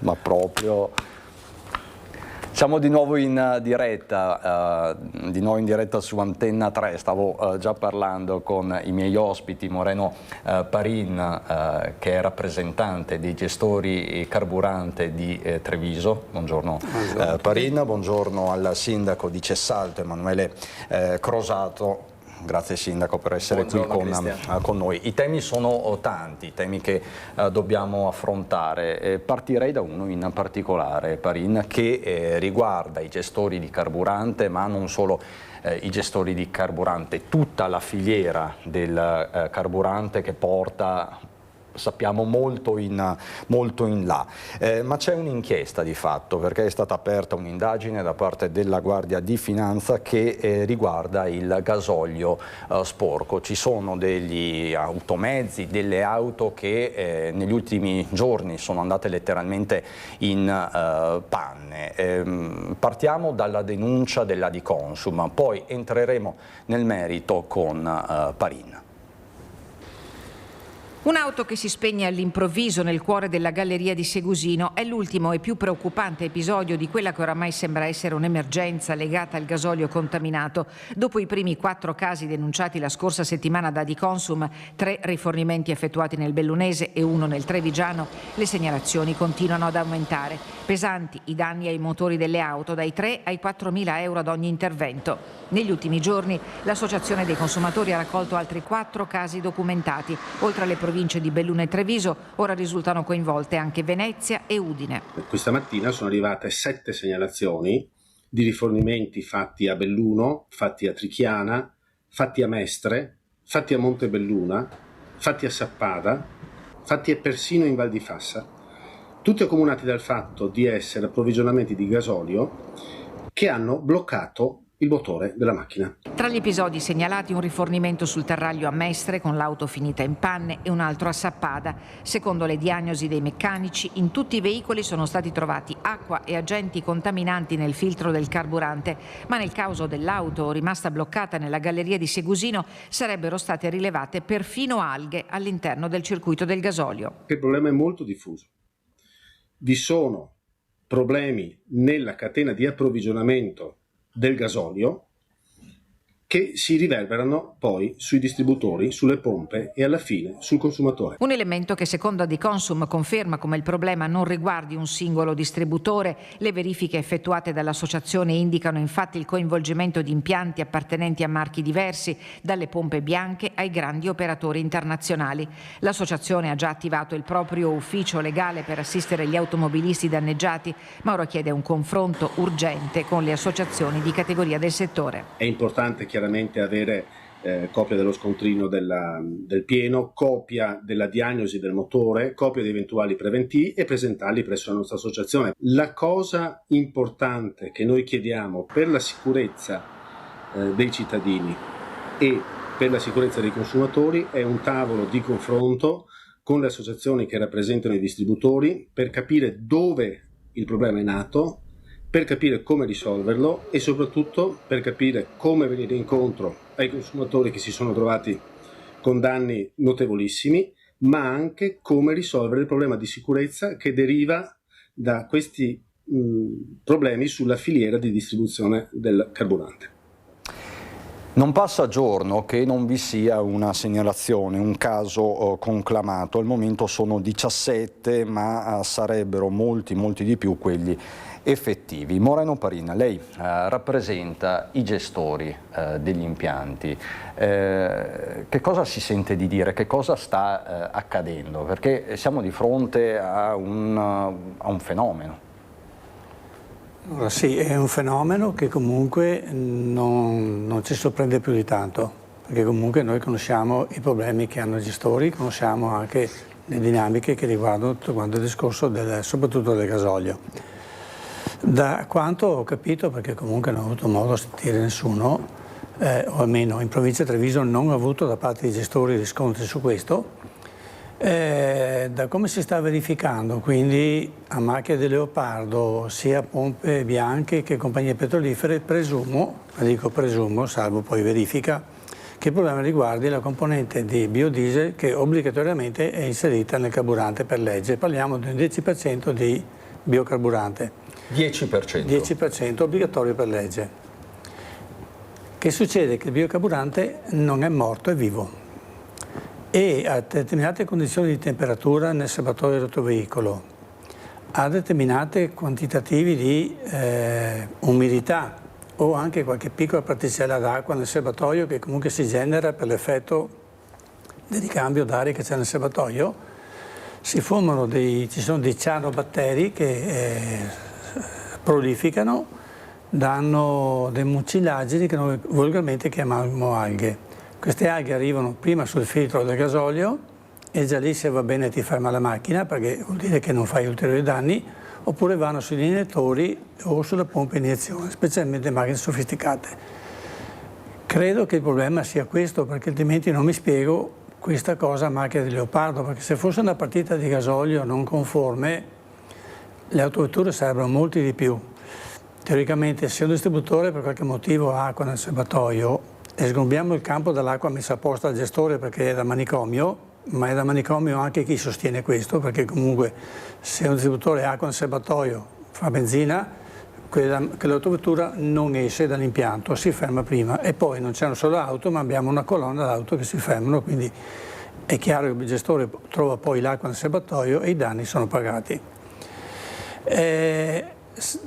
[SPEAKER 1] Ma proprio... Siamo di nuovo in diretta, su Antenna 3. Stavo già parlando con i miei ospiti, Moreno Parin, che è rappresentante dei gestori carburante di Treviso. Buongiorno, Parin, buongiorno al sindaco di Cessalto, Emanuele Crosato. grazie Sindaco per essere qui con noi. I temi sono tanti, i temi che dobbiamo affrontare. Partirei da uno in particolare, Parin, che riguarda i gestori di carburante, ma non solo i gestori di carburante, tutta la filiera del carburante che porta, sappiamo, molto in là, ma c'è un'inchiesta di fatto, perché è stata aperta un'indagine da parte della Guardia di Finanza che riguarda il gasolio sporco. Ci sono degli automezzi, delle auto che negli ultimi giorni sono andate letteralmente in panne. Partiamo dalla denuncia della Diconsum, poi entreremo nel merito con Parin.
[SPEAKER 16] Un'auto che si spegne all'improvviso nel cuore della galleria di Segusino è l'ultimo e più preoccupante episodio di quella che oramai sembra essere un'emergenza legata al gasolio contaminato. Dopo i primi 4 casi denunciati la scorsa settimana da Diconsum, 3 rifornimenti effettuati nel Bellunese e 1 nel Trevigiano, le segnalazioni continuano ad aumentare. Pesanti i danni ai motori delle auto, dai 3 ai 4.000 euro ad ogni intervento. Negli ultimi giorni l'Associazione dei Consumatori ha raccolto altri 4 casi documentati. Oltre alle province di Belluno e Treviso, ora risultano coinvolte anche Venezia e Udine.
[SPEAKER 17] Questa mattina sono arrivate 7 segnalazioni di rifornimenti fatti a Belluno, fatti a Trichiana, fatti a Mestre, fatti a Montebelluna, fatti a Sappada, fatti persino in Val di Fassa, tutti accomunati dal fatto di essere approvvigionamenti di gasolio che hanno bloccato il motore della macchina.
[SPEAKER 16] Tra gli episodi segnalati un rifornimento sul Terraglio a Mestre con l'auto finita in panne e un altro a Sappada. Secondo le diagnosi dei meccanici, in tutti i veicoli sono stati trovati acqua e agenti contaminanti nel filtro del carburante, ma nel caso dell'auto rimasta bloccata nella galleria di Segusino sarebbero state rilevate perfino alghe all'interno del circuito del gasolio.
[SPEAKER 17] Il problema è molto diffuso. Vi sono problemi nella catena di approvvigionamento del gasolio che si riverberano poi sui distributori, sulle pompe e alla fine sul consumatore.
[SPEAKER 16] Un elemento che secondo Diconsum conferma come il problema non riguardi un singolo distributore. Le verifiche effettuate dall'associazione indicano infatti il coinvolgimento di impianti appartenenti a marchi diversi, dalle pompe bianche ai grandi operatori internazionali. L'associazione ha già attivato il proprio ufficio legale per assistere gli automobilisti danneggiati, ma ora chiede un confronto urgente con le associazioni di categoria del settore.
[SPEAKER 17] È importante chiaramente avere copia dello scontrino del pieno, copia della diagnosi del motore, copia di eventuali preventivi e presentarli presso la nostra associazione. La cosa importante che noi chiediamo per la sicurezza dei cittadini e per la sicurezza dei consumatori è un tavolo di confronto con le associazioni che rappresentano i distributori per capire dove il problema è nato, per capire come risolverlo e soprattutto per capire come venire incontro ai consumatori che si sono trovati con danni notevolissimi, ma anche come risolvere il problema di sicurezza che deriva da questi problemi sulla filiera di distribuzione del carburante.
[SPEAKER 1] Non passa giorno che non vi sia una segnalazione, un caso conclamato. Al momento sono 17, ma sarebbero molti di più quelli effettivi. Moreno Parin, lei rappresenta i gestori degli impianti. Che cosa si sente di dire? Che cosa sta accadendo? Perché siamo di fronte a un fenomeno.
[SPEAKER 18] Allora, sì, è un fenomeno che comunque non ci sorprende più di tanto, perché comunque noi conosciamo i problemi che hanno i gestori, conosciamo anche le dinamiche che riguardano tutto quanto il discorso soprattutto del gasolio. Da quanto ho capito, perché comunque non ho avuto modo di sentire nessuno, o almeno in provincia di Treviso non ho avuto da parte dei gestori riscontri su questo, da come si sta verificando, quindi a macchia di leopardo, sia pompe bianche che compagnie petrolifere, presumo, salvo poi verifica, che il problema riguardi la componente di biodiesel che obbligatoriamente è inserita nel carburante per legge. Parliamo di un 10% di biocarburante.
[SPEAKER 1] 10%?
[SPEAKER 18] 10% obbligatorio per legge. Che succede? Che il biocarburante non è morto, è vivo. E a determinate condizioni di temperatura nel serbatoio del tuo veicolo, a determinati quantitativi di umidità o anche qualche piccola particella d'acqua nel serbatoio che comunque si genera per l'effetto del ricambio d'aria che c'è nel serbatoio, ci sono dei cianobatteri che prolificano, danno dei mucillagini che noi volgarmente chiamiamo alghe. Queste alghe arrivano prima sul filtro del gasolio e già lì, se va bene, ti ferma la macchina perché vuol dire che non fai ulteriori danni, oppure vanno sugli iniettori o sulla pompa iniezione, specialmente macchine sofisticate. Credo che il problema sia questo, perché altrimenti non mi spiego questa cosa a macchia di leopardo, perché se fosse una partita di gasolio non conforme, le autovetture sarebbero molti di più. Teoricamente, se un distributore per qualche motivo ha acqua nel serbatoio e sgombiamo il campo dall'acqua messa apposta al gestore perché è da manicomio, ma è da manicomio anche chi sostiene questo, perché comunque se un distributore ha acqua nel serbatoio, fa benzina, quell'autovettura non esce dall'impianto, si ferma prima e poi non c'è una sola auto, ma abbiamo una colonna d'auto che si fermano, quindi è chiaro che il gestore trova poi l'acqua nel serbatoio e i danni sono pagati.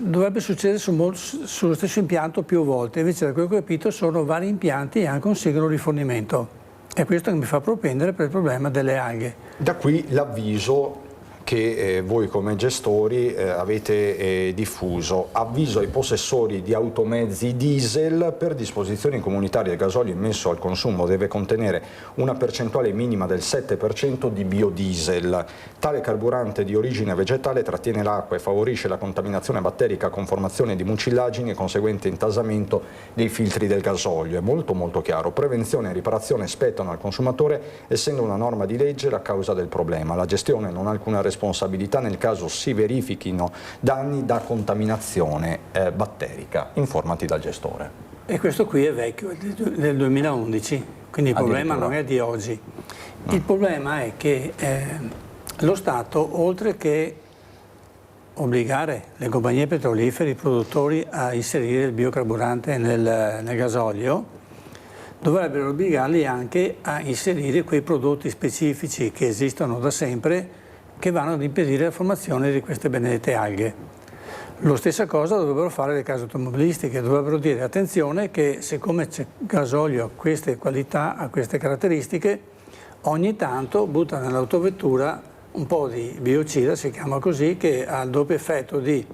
[SPEAKER 18] Dovrebbe succedere sullo stesso impianto più volte, invece da quello che ho capito sono vari impianti e anche un singolo rifornimento. È questo che mi fa propendere per il problema delle alghe.
[SPEAKER 1] Da qui l'avviso che voi come gestori avete diffuso. Avviso ai possessori di automezzi diesel: per disposizioni comunitarie il gasolio immesso al consumo deve contenere una percentuale minima del 7% di biodiesel. Tale carburante di origine vegetale trattiene l'acqua e favorisce la contaminazione batterica con formazione di mucillagini e conseguente intasamento dei filtri del gasolio. È molto chiaro. Prevenzione e riparazione spettano al consumatore, essendo una norma di legge la causa del problema. La gestione non ha alcuna responsabilità nel caso si verifichino danni da contaminazione batterica. Informati dal gestore.
[SPEAKER 18] E questo qui è vecchio, è del 2011, quindi il problema non è di oggi. Il problema è che lo Stato, oltre che obbligare le compagnie petrolifere, i produttori a inserire il biocarburante nel gasolio, dovrebbero obbligarli anche a inserire quei prodotti specifici che esistono da sempre, che vanno ad impedire la formazione di queste benedette alghe. Lo stessa cosa dovrebbero fare le case automobilistiche, dovrebbero dire attenzione che siccome c'è gasolio a queste qualità, a queste caratteristiche, ogni tanto butta nell'autovettura un po' di biocida, si chiama così, che ha il doppio effetto di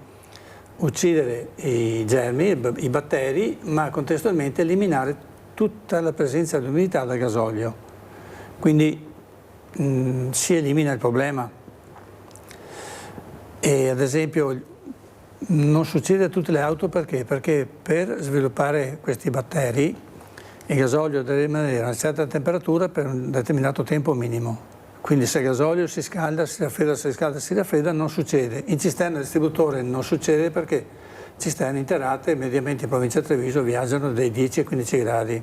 [SPEAKER 18] uccidere i germi, i batteri, ma contestualmente eliminare tutta la presenza di umidità dal gasolio. Quindi si elimina il problema. E ad esempio non succede a tutte le auto perché? Perché per sviluppare questi batteri il gasolio deve rimanere a una certa temperatura per un determinato tempo minimo. Quindi se il gasolio si scalda, si raffredda, si scalda, si raffredda, non succede. In cisterna distributore non succede perché cisterne interrate mediamente in provincia di Treviso viaggiano dai 10 ai 15 gradi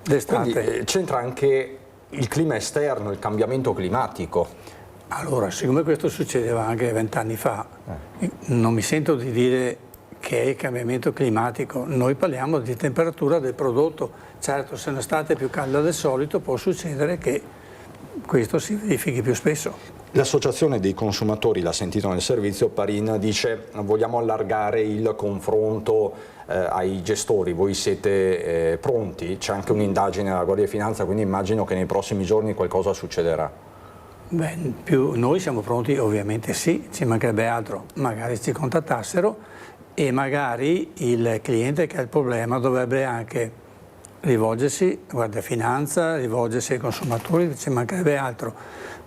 [SPEAKER 18] d'estate.
[SPEAKER 1] Quindi c'entra anche il clima esterno, il cambiamento climatico.
[SPEAKER 18] Allora, siccome questo succedeva anche 20 anni fa, non mi sento di dire che è il cambiamento climatico, noi parliamo di temperatura del prodotto. Certo, se un'estate è più calda del solito può succedere che questo si verifichi più spesso.
[SPEAKER 1] L'associazione dei consumatori, l'ha sentito nel servizio, Parin dice vogliamo allargare il confronto ai gestori, voi siete pronti? C'è anche un'indagine alla Guardia di Finanza, quindi immagino che nei prossimi giorni qualcosa succederà.
[SPEAKER 18] Beh, noi siamo pronti, ovviamente sì, ci mancherebbe altro, magari ci contattassero e magari il cliente che ha il problema dovrebbe anche rivolgersi alla Guardia di Finanza, rivolgersi ai consumatori, ci mancherebbe altro,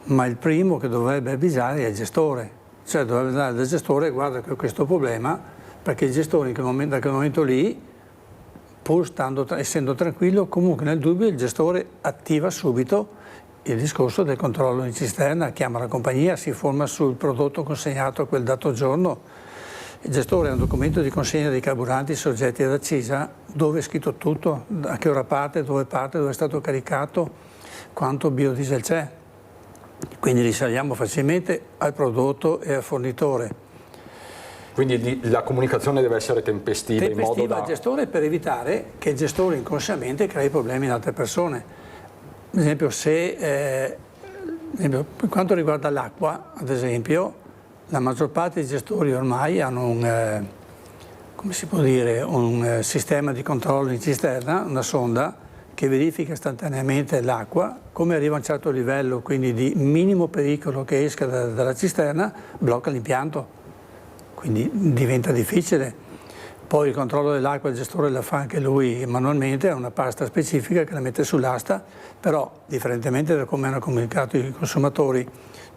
[SPEAKER 18] ma il primo che dovrebbe avvisare è il gestore, cioè dovrebbe andare dal gestore: guarda che ho questo problema, perché il gestore da quel momento lì, pur essendo tranquillo, comunque nel dubbio il gestore attiva subito il discorso del controllo in cisterna, chiama la compagnia, si informa sul prodotto consegnato quel dato giorno. Il gestore ha un documento di consegna dei carburanti soggetti ad accisa dove è scritto tutto, a che ora parte, dove è stato caricato, quanto biodiesel c'è. Quindi risaliamo facilmente al prodotto e al fornitore.
[SPEAKER 1] Quindi la comunicazione deve essere tempestiva in modo da...
[SPEAKER 18] al gestore, per evitare che il gestore inconsciamente crei problemi in altre persone. Ad esempio, per quanto riguarda l'acqua, ad esempio, la maggior parte dei gestori ormai hanno come si può dire, un sistema di controllo in cisterna, una sonda che verifica istantaneamente l'acqua, come arriva a un certo livello, quindi di minimo pericolo che esca dalla cisterna, blocca l'impianto, quindi diventa difficile. Poi il controllo dell'acqua il gestore la fa anche lui manualmente, ha una pasta specifica che la mette sull'asta, però differentemente da come hanno comunicato i consumatori,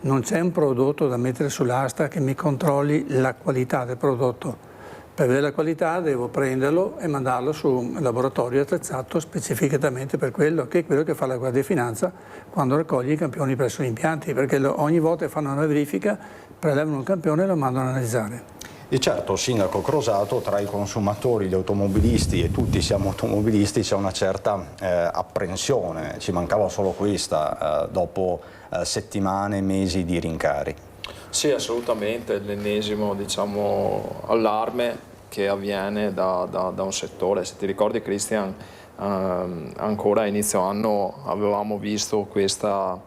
[SPEAKER 18] non c'è un prodotto da mettere sull'asta che mi controlli la qualità del prodotto. Per vedere la qualità devo prenderlo e mandarlo su un laboratorio attrezzato specificatamente per quello, che è quello che fa la Guardia di Finanza quando raccoglie i campioni presso gli impianti, perché ogni volta che fanno una verifica prelevano un campione e lo mandano a analizzare.
[SPEAKER 1] E certo, Sindaco Crosato, tra i consumatori, gli automobilisti e tutti siamo automobilisti c'è una certa apprensione, ci mancava solo questa dopo settimane, mesi di rincari.
[SPEAKER 6] Sì, assolutamente, l'ennesimo allarme che avviene da un settore. Se ti ricordi, Christian, ancora a inizio anno avevamo visto questa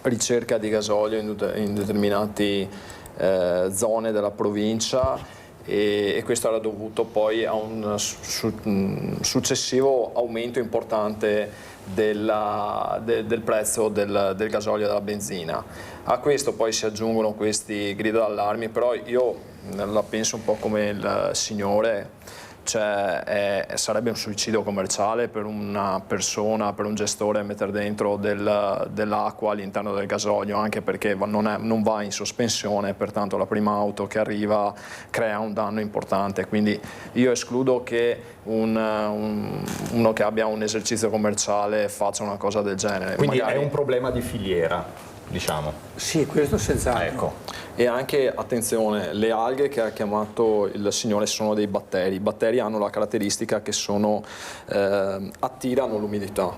[SPEAKER 6] ricerca di gasolio in determinati zone della provincia e questo era dovuto poi a un successivo aumento importante del prezzo del gasolio e della benzina. A questo poi si aggiungono questi grida d'allarme, però io la penso un po' come il signore, cioè sarebbe un suicidio commerciale per una persona, per un gestore mettere dentro dell'acqua all'interno del gasolio, anche perché non va in sospensione, pertanto la prima auto che arriva crea un danno importante, quindi io escludo che uno che abbia un esercizio commerciale faccia una cosa del genere.
[SPEAKER 1] Quindi magari è un problema di filiera, diciamo.
[SPEAKER 18] Sì, questo senz'altro.
[SPEAKER 1] Ecco.
[SPEAKER 6] E anche, attenzione, le alghe che ha chiamato il signore sono dei batteri. I batteri hanno la caratteristica che attirano l'umidità,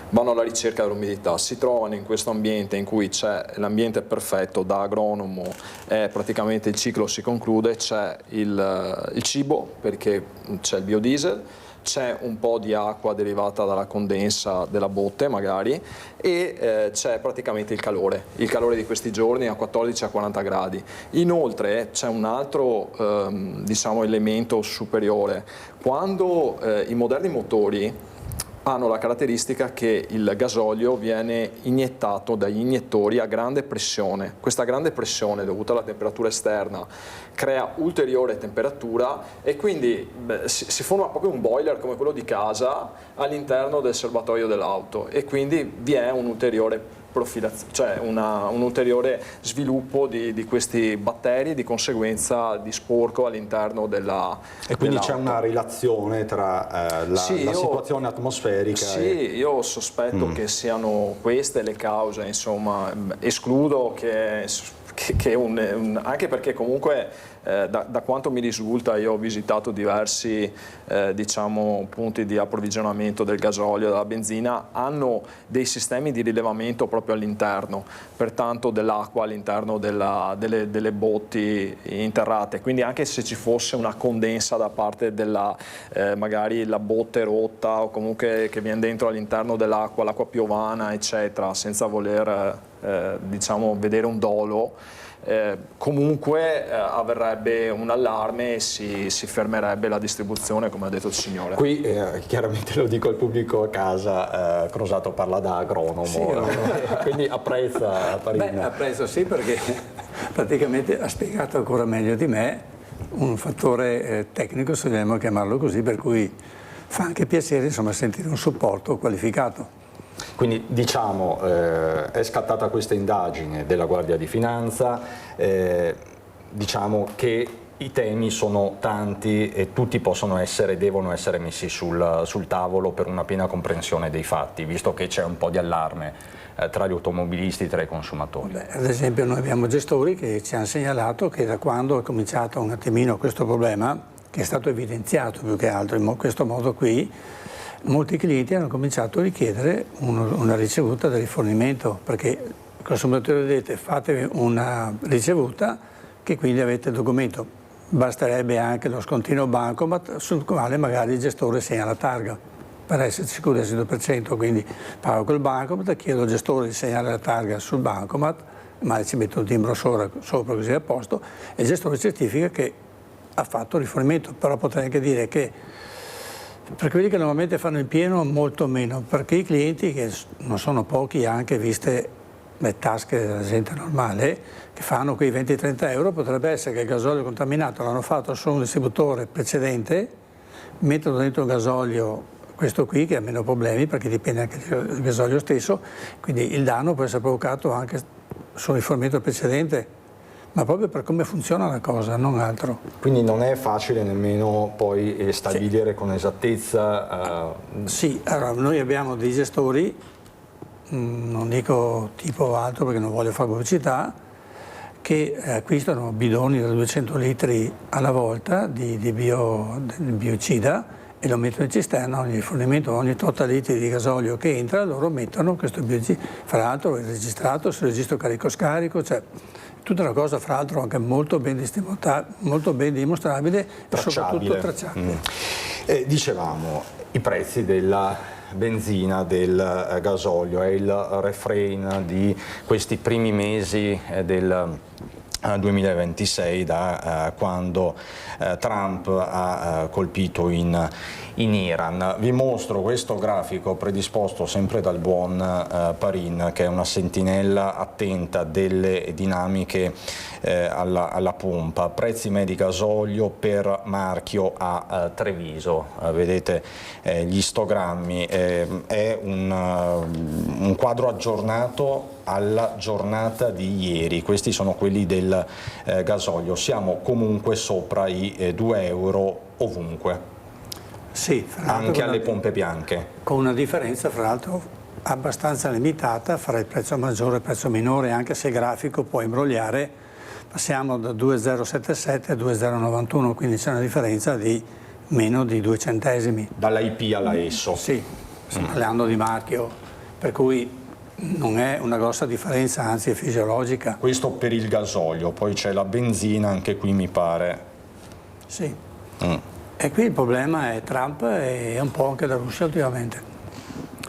[SPEAKER 6] vanno alla ricerca dell'umidità, si trovano in questo ambiente in cui c'è l'ambiente perfetto, da agronomo praticamente il ciclo si conclude, c'è il cibo perché c'è il biodiesel, c'è un po' di acqua derivata dalla condensa della botte magari e c'è praticamente il calore di questi giorni a 14 a 40 gradi. Inoltre c'è un altro elemento superiore. Quando i moderni motori hanno la caratteristica che il gasolio viene iniettato dagli iniettori a grande pressione. Questa grande pressione dovuta alla temperatura esterna crea ulteriore temperatura e quindi si forma proprio un boiler come quello di casa all'interno del serbatoio dell'auto e quindi vi è un ulteriore un ulteriore sviluppo di questi batteri e di conseguenza di sporco all'interno dell'auto.
[SPEAKER 1] E quindi c'è una relazione tra la situazione atmosferica?
[SPEAKER 6] Sì, io sospetto che siano queste le cause, insomma, escludo anche perché comunque da quanto mi risulta io ho visitato diversi punti di approvvigionamento del gasolio e della benzina, hanno dei sistemi di rilevamento proprio all'interno, pertanto dell'acqua all'interno delle botti interrate, quindi anche se ci fosse una condensa da parte della magari la botte rotta o comunque che viene dentro all'interno dell'acqua, l'acqua piovana eccetera, senza voler vedere un dolo, comunque avverrebbe un allarme e si fermerebbe la distribuzione, come ha detto il signore.
[SPEAKER 1] Qui chiaramente lo dico al pubblico a casa, Crosato parla da agronomo, sì, quindi apprezza Parina.
[SPEAKER 18] Beh, apprezzo sì, perché praticamente ha spiegato ancora meglio di me un fattore tecnico, se vogliamo chiamarlo così, per cui fa anche piacere insomma sentire un supporto qualificato.
[SPEAKER 1] Quindi diciamo è scattata questa indagine della Guardia di Finanza, diciamo che i temi sono tanti e tutti possono essere e devono essere messi sul tavolo per una piena comprensione dei fatti, visto che c'è un po' di allarme tra gli automobilisti e tra i consumatori.
[SPEAKER 18] Beh, ad esempio noi abbiamo gestori che ci hanno segnalato che da quando è cominciato un attimino questo problema, che è stato evidenziato più che altro in questo modo qui, molti clienti hanno cominciato a richiedere una ricevuta del rifornimento, perché il consumatore dite fatevi una ricevuta che quindi avete il documento, basterebbe anche lo scontrino bancomat sul quale magari il gestore segna la targa per essere sicuro del 100%, quindi pago col bancomat, chiedo al gestore di segnare la targa sul bancomat, ma ci metto un timbro sopra così a posto e il gestore certifica che ha fatto rifornimento, però potrei anche dire che per quelli che normalmente fanno il pieno molto meno, perché i clienti, che non sono pochi, anche viste le tasche della gente normale, che fanno quei 20-30 euro, potrebbe essere che il gasolio contaminato l'hanno fatto solo un distributore precedente, mettono dentro il gasolio questo qui che ha meno problemi perché dipende anche dal gasolio stesso, quindi il danno può essere provocato anche sul rifornimento precedente, ma proprio per come funziona la cosa, non altro.
[SPEAKER 1] Quindi non è facile nemmeno poi stabilire con esattezza...
[SPEAKER 18] Sì, allora noi abbiamo dei gestori, non dico tipo altro perché non voglio fare pubblicità, che acquistano bidoni da 200 litri alla volta di biocida e lo mettono in cisterna, ogni rifornimento, ogni 8 litri di gasolio che entra, loro mettono questo biocida, fra l'altro è registrato sul registro carico-scarico, cioè tutta una cosa fra l'altro anche molto ben dimostrabile e soprattutto tracciabile.
[SPEAKER 1] Dicevamo, i prezzi della benzina, del gasolio, è il refrain di questi primi mesi del 2026, da quando Trump ha colpito in Iran. Vi mostro questo grafico predisposto sempre dal buon Parin, che è una sentinella attenta delle dinamiche alla pompa. Prezzi medi gasolio per marchio a Treviso, vedete gli istogrammi, è un quadro aggiornato alla giornata di ieri. Questi sono quelli del gasolio, siamo comunque sopra i 2 euro ovunque.
[SPEAKER 18] Sì,
[SPEAKER 1] anche alle pompe bianche.
[SPEAKER 18] Con una differenza fra l'altro abbastanza limitata fra il prezzo maggiore e il prezzo minore, anche se il grafico può imbrogliare, passiamo da 2,077 a 2,091, quindi c'è una differenza di meno di 2 centesimi.
[SPEAKER 1] Dalla IP alla ESSO.
[SPEAKER 18] Sì, stiamo parlando di marchio, per cui non è una grossa differenza, anzi è fisiologica.
[SPEAKER 1] Questo per il gasolio, poi c'è la benzina, anche qui mi pare.
[SPEAKER 18] Sì. E qui il problema è Trump e un po' anche la Russia ultimamente.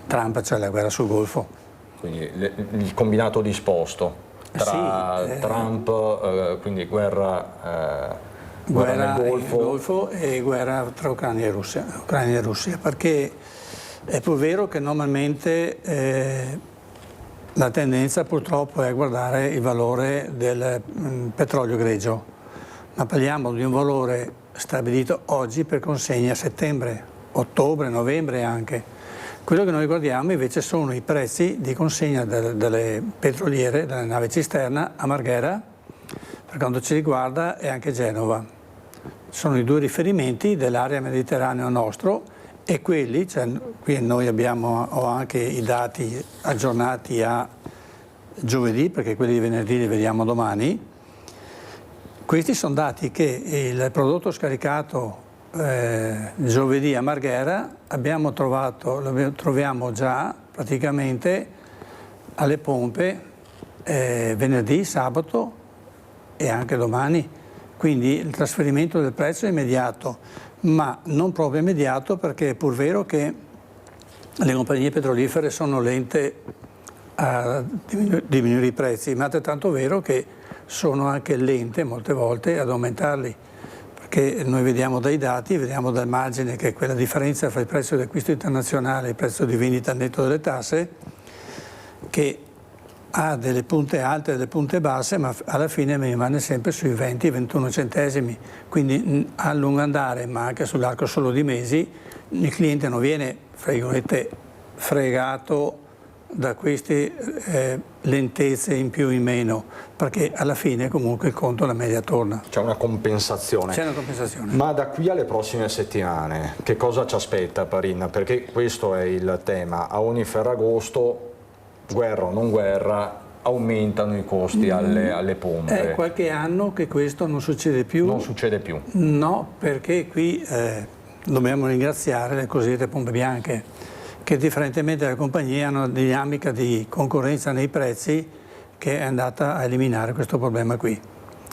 [SPEAKER 18] Trump, cioè la guerra sul Golfo.
[SPEAKER 1] Quindi il combinato disposto tra Trump, quindi guerra nel
[SPEAKER 18] Golfo e guerra tra Ucraina e Russia, perché è pur vero che normalmente la tendenza purtroppo è guardare il valore del petrolio greggio, ma parliamo di un valore stabilito oggi per consegna a settembre, ottobre, novembre anche. Quello che noi guardiamo invece sono i prezzi di consegna delle petroliere, della nave cisterna a Marghera, per quanto ci riguarda, e anche Genova. Sono i due riferimenti dell'area mediterranea nostro e quelli, cioè qui noi ho anche i dati aggiornati a giovedì, perché quelli di venerdì li vediamo domani. Questi sono dati che il prodotto scaricato giovedì a Marghera lo troviamo già praticamente alle pompe venerdì, sabato e anche domani. Quindi il trasferimento del prezzo è immediato, ma non proprio immediato, perché è pur vero che le compagnie petrolifere sono lente a diminuire i prezzi, ma è altrettanto vero che sono anche lente molte volte ad aumentarli, perché noi vediamo dai dati, vediamo dal margine che quella differenza fra il prezzo di acquisto internazionale e il prezzo di vendita netto delle tasse, che ha delle punte alte e delle punte basse, ma alla fine mi rimane sempre sui 20-21 centesimi, quindi a lungo andare, ma anche sull'arco solo di mesi, il cliente non viene, fra virgolette, fregato da queste lentezze in più o in meno, perché alla fine comunque il conto la media torna.
[SPEAKER 1] C'è una compensazione.
[SPEAKER 18] C'è una compensazione.
[SPEAKER 1] Ma da qui alle prossime settimane che cosa ci aspetta, Parin? Perché questo è il tema. A ogni Ferragosto, guerra o non guerra, aumentano i costi alle pompe.
[SPEAKER 18] È qualche anno che questo non succede più.
[SPEAKER 1] Non succede più?
[SPEAKER 18] No, perché qui dobbiamo ringraziare le cosiddette pompe bianche, che differentemente dalle compagnie hanno una dinamica di concorrenza nei prezzi che è andata a eliminare questo problema qui.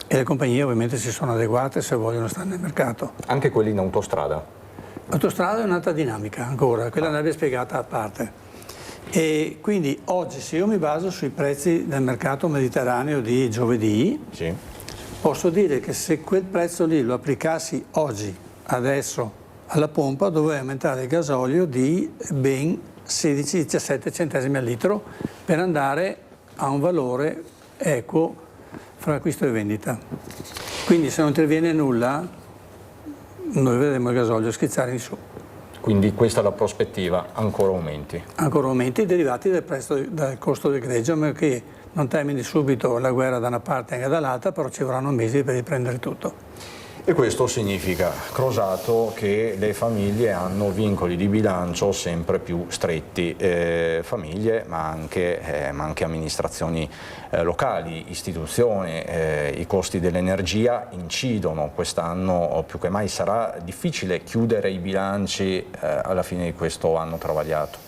[SPEAKER 18] E le compagnie ovviamente si sono adeguate se vogliono stare nel mercato.
[SPEAKER 1] Anche quelli in autostrada?
[SPEAKER 18] L'autostrada è un'altra dinamica ancora, quella andrebbe spiegata a parte. E quindi oggi, se io mi baso sui prezzi del mercato mediterraneo di giovedì,
[SPEAKER 1] sì,
[SPEAKER 18] posso dire che se quel prezzo lì lo applicassi oggi, adesso, alla pompa, dovrei aumentare il gasolio di ben 16-17 centesimi al litro per andare a un valore equo fra acquisto e vendita. Quindi se non interviene nulla, noi vedremo il gasolio schizzare in su.
[SPEAKER 1] Quindi questa è la prospettiva, ancora aumenti?
[SPEAKER 18] Ancora aumenti derivati dal costo del greggio, ma che non termini subito la guerra da una parte e dall'altra, però ci vorranno mesi per riprendere tutto.
[SPEAKER 1] E questo significa, Crosato, che le famiglie hanno vincoli di bilancio sempre più stretti, famiglie ma anche amministrazioni locali, istituzioni, i costi dell'energia incidono, quest'anno più che mai sarà difficile chiudere i bilanci alla fine di questo anno travagliato.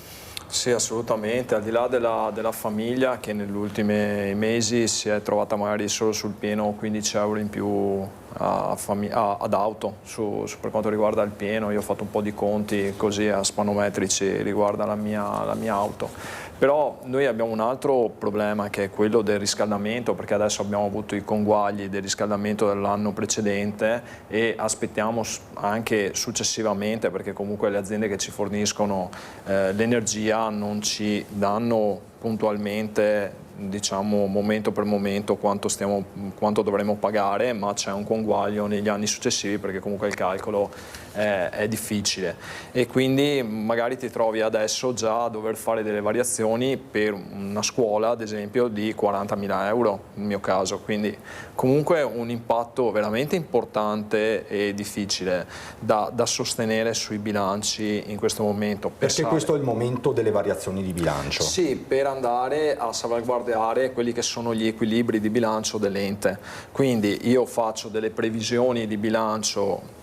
[SPEAKER 6] Sì, assolutamente, al di là della famiglia che negli ultimi mesi si è trovata magari solo sul pieno 15 euro in più ad auto per quanto riguarda il pieno. Io ho fatto un po' di conti così a spannometrici riguardo la mia auto. Però noi abbiamo un altro problema che è quello del riscaldamento, perché adesso abbiamo avuto i conguagli del riscaldamento dell'anno precedente e aspettiamo anche successivamente, perché comunque le aziende che ci forniscono l'energia non ci danno puntualmente, diciamo momento per momento, quanto dovremo pagare, ma c'è un conguaglio negli anni successivi perché comunque il calcolo è difficile e quindi magari ti trovi adesso già a dover fare delle variazioni per una scuola ad esempio di 40.000 euro nel mio caso, quindi comunque un impatto veramente importante e difficile da sostenere sui bilanci in questo momento.
[SPEAKER 1] Perché questo è il momento delle variazioni di bilancio?
[SPEAKER 6] Sì, per andare a salvaguardare quelli che sono gli equilibri di bilancio dell'ente, quindi io faccio delle previsioni di bilancio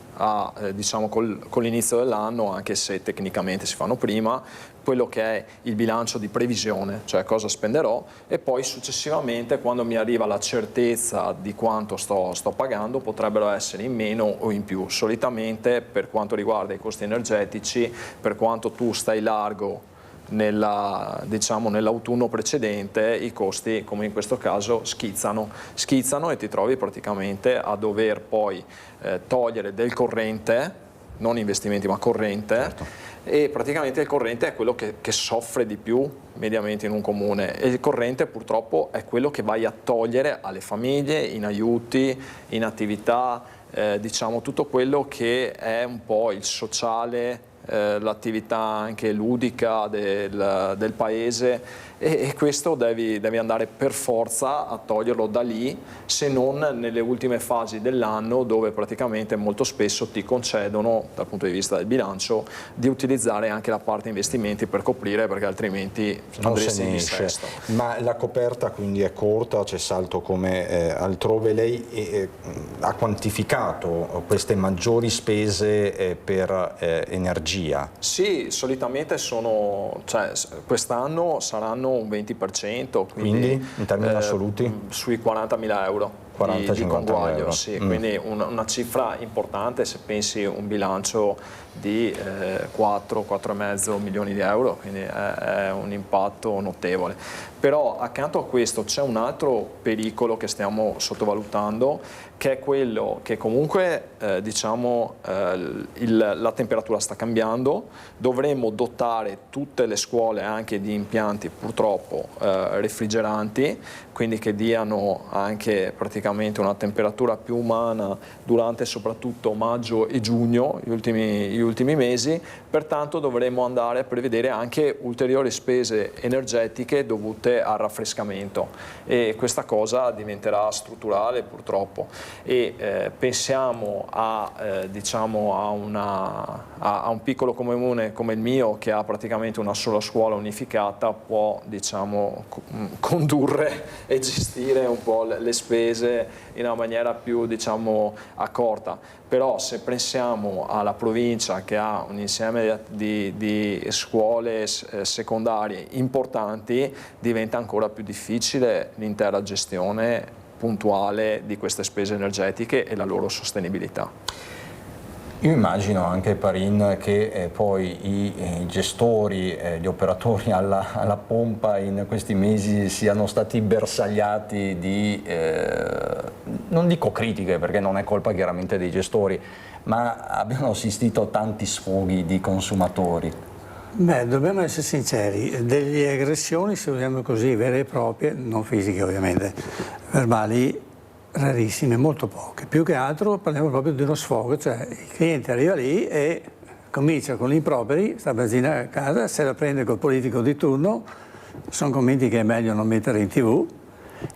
[SPEAKER 6] diciamo con l'inizio dell'anno, anche se tecnicamente si fanno prima, quello che è il bilancio di previsione, cioè cosa spenderò, e poi successivamente quando mi arriva la certezza di quanto sto pagando potrebbero essere in meno o in più. Solitamente per quanto riguarda i costi energetici, per quanto tu stai largo nell'autunno precedente, i costi come in questo caso schizzano e ti trovi praticamente a dover poi togliere del corrente, non investimenti ma corrente, certo. E praticamente il corrente è quello che soffre di più mediamente in un comune e il corrente purtroppo è quello che vai a togliere alle famiglie in aiuti, in attività, diciamo tutto quello che è un po' il sociale, l'attività anche ludica del paese e questo devi andare per forza a toglierlo da lì, se non nelle ultime fasi dell'anno dove praticamente molto spesso ti concedono dal punto di vista del bilancio di utilizzare anche la parte investimenti per coprire, perché altrimenti andresti in dissesto.
[SPEAKER 1] Ma la coperta quindi è corta, c'è salto come altrove. Lei ha quantificato queste maggiori spese per energia?
[SPEAKER 6] Sì, solitamente quest'anno saranno un 20%, quindi
[SPEAKER 1] in termini assoluti?
[SPEAKER 6] Sui 40.000 euro. 40-50 conguaglio, euro. Sì, quindi una cifra importante se pensi un bilancio di 4-4,5 milioni di euro, quindi è un impatto notevole. Però accanto a questo c'è un altro pericolo che stiamo sottovalutando, che è quello che comunque la temperatura sta cambiando, dovremmo dotare tutte le scuole anche di impianti purtroppo refrigeranti, quindi che diano anche praticamente una temperatura più umana durante soprattutto maggio e giugno, gli ultimi mesi, pertanto dovremmo andare a prevedere anche ulteriori spese energetiche dovute al raffrescamento e questa cosa diventerà strutturale purtroppo e pensiamo a un piccolo comune come il mio che ha praticamente una sola scuola unificata, può condurre e gestire un po' le spese in una maniera più accorta. Però se pensiamo alla provincia che ha un insieme di scuole secondarie importanti, diventa ancora più difficile l'intera gestione puntuale di queste spese energetiche e la loro sostenibilità.
[SPEAKER 1] Io immagino anche, Parin, che poi i gestori, gli operatori alla pompa in questi mesi siano stati bersagliati di, non dico critiche perché non è colpa chiaramente dei gestori, ma abbiano assistito a tanti sfoghi di consumatori.
[SPEAKER 18] Beh, dobbiamo essere sinceri, delle aggressioni, se vogliamo così, vere e proprie, non fisiche ovviamente, verbali, rarissime, molto poche. Più che altro parliamo proprio di uno sfogo, cioè il cliente arriva lì e comincia con gli improperi, sta benzina a casa, se la prende col politico di turno, sono convinti che è meglio non mettere in TV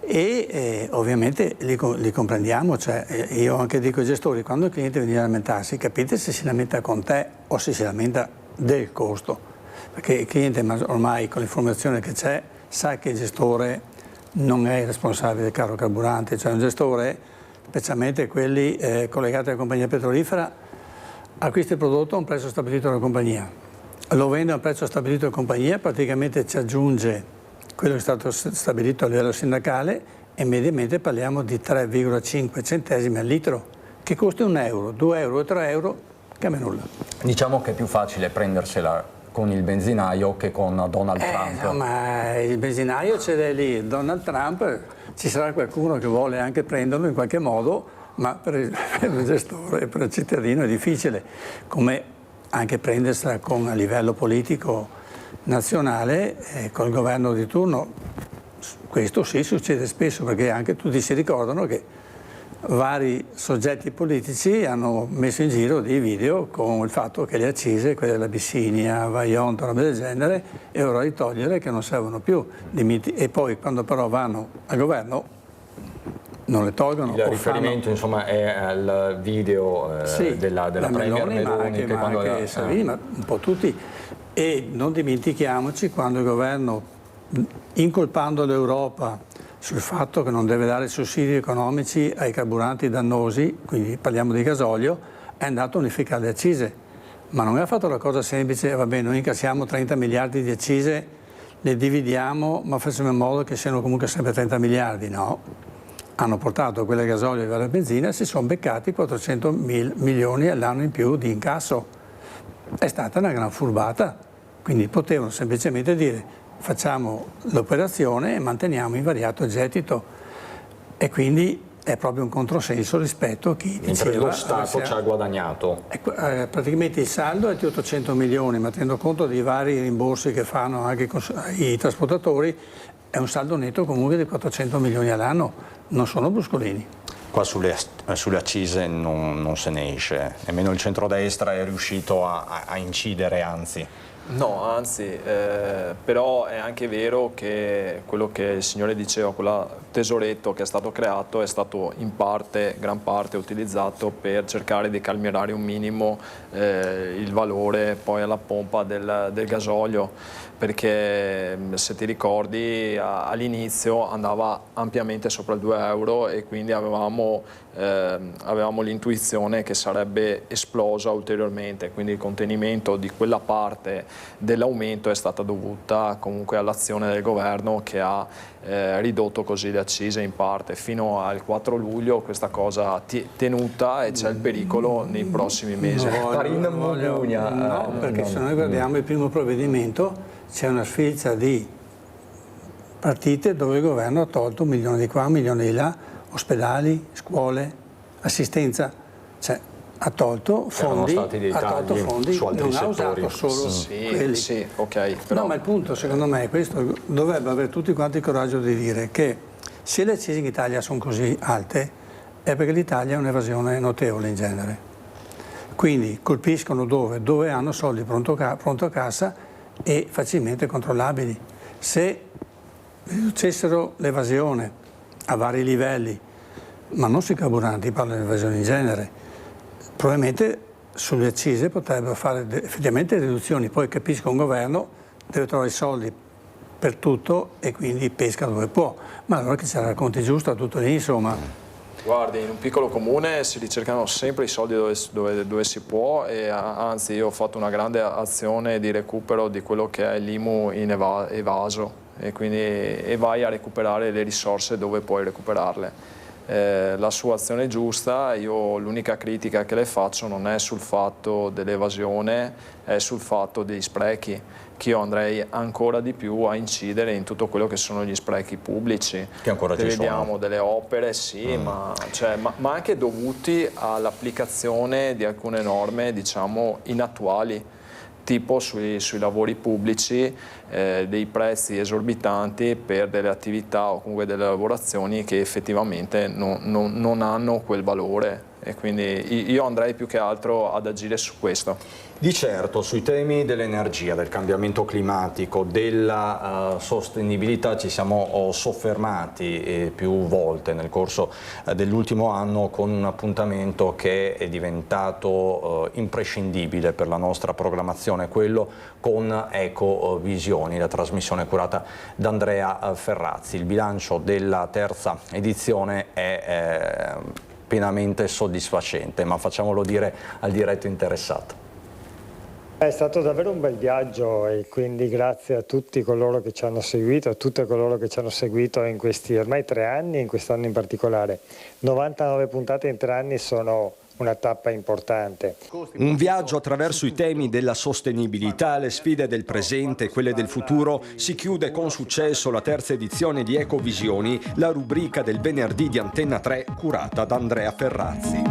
[SPEAKER 18] e ovviamente li comprendiamo, cioè io anche dico ai gestori, quando il cliente viene a lamentarsi, capite se si lamenta con te o se si lamenta del costo, perché il cliente ormai con l'informazione che c'è sa che il gestore non è il responsabile del caro carburante, cioè un gestore, specialmente quelli collegati alla compagnia petrolifera, acquista il prodotto a un prezzo stabilito dalla compagnia, lo vende a un prezzo stabilito dalla compagnia, praticamente ci aggiunge quello che è stato stabilito a livello sindacale e mediamente parliamo di 3,5 centesimi al litro, che costa €1, €2, €3, cambia nulla.
[SPEAKER 1] Diciamo che è più facile prendersela con il benzinaio che con Donald Trump.
[SPEAKER 18] No, ma il benzinaio ce l'è lì, Donald Trump, ci sarà qualcuno che vuole anche prenderlo in qualche modo, ma per il gestore e per il cittadino è difficile, come anche prendersela a livello politico nazionale col governo di turno. Questo sì succede spesso, perché anche tutti si ricordano che vari soggetti politici hanno messo in giro dei video con il fatto che le accise, quelle dell'Abissinia, Vajont, roba del genere, è ora di togliere, che non servono più, e poi quando però vanno al governo non le tolgono.
[SPEAKER 1] Il riferimento insomma è al video della Premier Meloni,
[SPEAKER 18] ma anche Salvini, ma un po' tutti. E non dimentichiamoci quando il governo, incolpando l'Europa sul fatto che non deve dare sussidi economici ai carburanti dannosi, quindi parliamo di gasolio, è andato a unificare le accise, ma non ha fatto la cosa semplice, va bene, noi incassiamo 30 miliardi di accise, le dividiamo, ma facciamo in modo che siano comunque sempre 30 miliardi, no. Hanno portato quelle gasolio e la benzina e si sono beccati 400 milioni all'anno in più di incasso. È stata una gran furbata, quindi potevano semplicemente dire facciamo l'operazione e manteniamo invariato il gettito, e quindi è proprio un controsenso rispetto a chi diceva...
[SPEAKER 1] Mentre lo Stato ci ha guadagnato.
[SPEAKER 18] Praticamente il saldo è di 800 milioni, ma tenendo conto dei vari rimborsi che fanno anche i trasportatori, è un saldo netto comunque di 400 milioni all'anno, non sono bruscolini.
[SPEAKER 1] Qua sulle accise non se ne esce, nemmeno il centrodestra è riuscito a incidere, anzi.
[SPEAKER 19] No, anzi, però è anche vero che quello che il signore diceva, quel tesoretto che è stato creato, è stato in parte, gran parte, utilizzato per cercare di calmierare un minimo il valore poi alla pompa del gasolio, perché se ti ricordi all'inizio andava ampiamente sopra il 2 euro e quindi avevamo l'intuizione che sarebbe esplosa ulteriormente, quindi il contenimento di quella parte dell'aumento è stata dovuta comunque all'azione del governo, che ha ridotto così le accise in parte fino al 4 luglio, questa cosa tenuta, e c'è il pericolo nei prossimi mesi.
[SPEAKER 18] No, perché se noi guardiamo il primo provvedimento c'è una sfilza di partite dove il governo ha tolto 1 milione di qua, 1 milione di là, ospedali, scuole, assistenza, cioè ha tolto fondi, non ha usato solo quelli.
[SPEAKER 19] Sì, ok. Però...
[SPEAKER 18] No, ma il punto secondo me è questo, dovrebbe avere tutti quanti il coraggio di dire che se le accise in Italia sono così alte è perché l'Italia ha un'evasione notevole in genere. Quindi colpiscono dove hanno soldi pronto a cassa e facilmente controllabili. Se riducessero l'evasione a vari livelli, ma non sui carburanti, parlo di evasione in genere, probabilmente sulle accise potrebbero fare effettivamente riduzioni. Poi capisco, un governo deve trovare i soldi per tutto e quindi pesca dove può, ma allora che ce la racconti giusto a tutto lì, insomma.
[SPEAKER 19] Guardi, in un piccolo comune si ricercano sempre i soldi dove si può, e anzi io ho fatto una grande azione di recupero di quello che è l'IMU in evaso, e quindi vai a recuperare le risorse dove puoi recuperarle. la sua azione giusta. Io l'unica critica che le faccio non è sul fatto dell'evasione, è sul fatto degli sprechi, che io andrei ancora di più a incidere in tutto quello che sono gli sprechi pubblici.
[SPEAKER 1] Che ancora ci sono.
[SPEAKER 19] Vediamo delle opere, sì, ma anche dovuti all'applicazione di alcune norme, diciamo, inattuali, tipo sui lavori pubblici, dei prezzi esorbitanti per delle attività o comunque delle lavorazioni che effettivamente non hanno quel valore, e quindi io andrei più che altro ad agire su questo.
[SPEAKER 1] Di certo sui temi dell'energia, del cambiamento climatico, della sostenibilità ci siamo soffermati più volte nel corso dell'ultimo anno, con un appuntamento che è diventato imprescindibile per la nostra programmazione, quello con Ecovisioni, la trasmissione curata da Andrea Ferrazzi. Il bilancio della terza edizione è pienamente soddisfacente, ma facciamolo dire al diretto interessato.
[SPEAKER 20] È stato davvero un bel viaggio, e quindi grazie a tutti coloro che ci hanno seguito, a tutte coloro che ci hanno seguito in questi ormai 3 anni, in quest'anno in particolare. 99 puntate in 3 anni sono una tappa importante.
[SPEAKER 21] Un viaggio attraverso i temi della sostenibilità, le sfide del presente e quelle del futuro. Si chiude con successo la terza edizione di Ecovisioni, la rubrica del venerdì di Antenna 3 curata da Andrea Ferrazzi.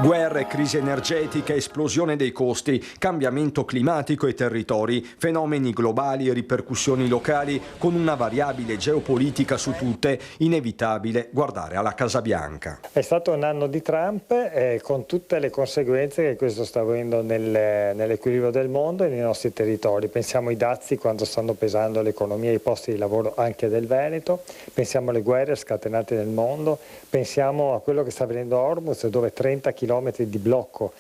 [SPEAKER 21] Guerre, crisi energetica, esplosione dei costi, cambiamento climatico e territori, fenomeni globali e ripercussioni locali, con una variabile geopolitica su tutte, inevitabile guardare alla Casa Bianca.
[SPEAKER 20] È stato un anno di Trump, con tutte le conseguenze che questo sta avendo nell'equilibrio del mondo e nei nostri territori. Pensiamo ai dazi quando stanno pesando l'economia e i posti di lavoro anche del Veneto, pensiamo alle guerre scatenate nel mondo, pensiamo a quello che sta avvenendo a Hormuz, dove 30 km di blocco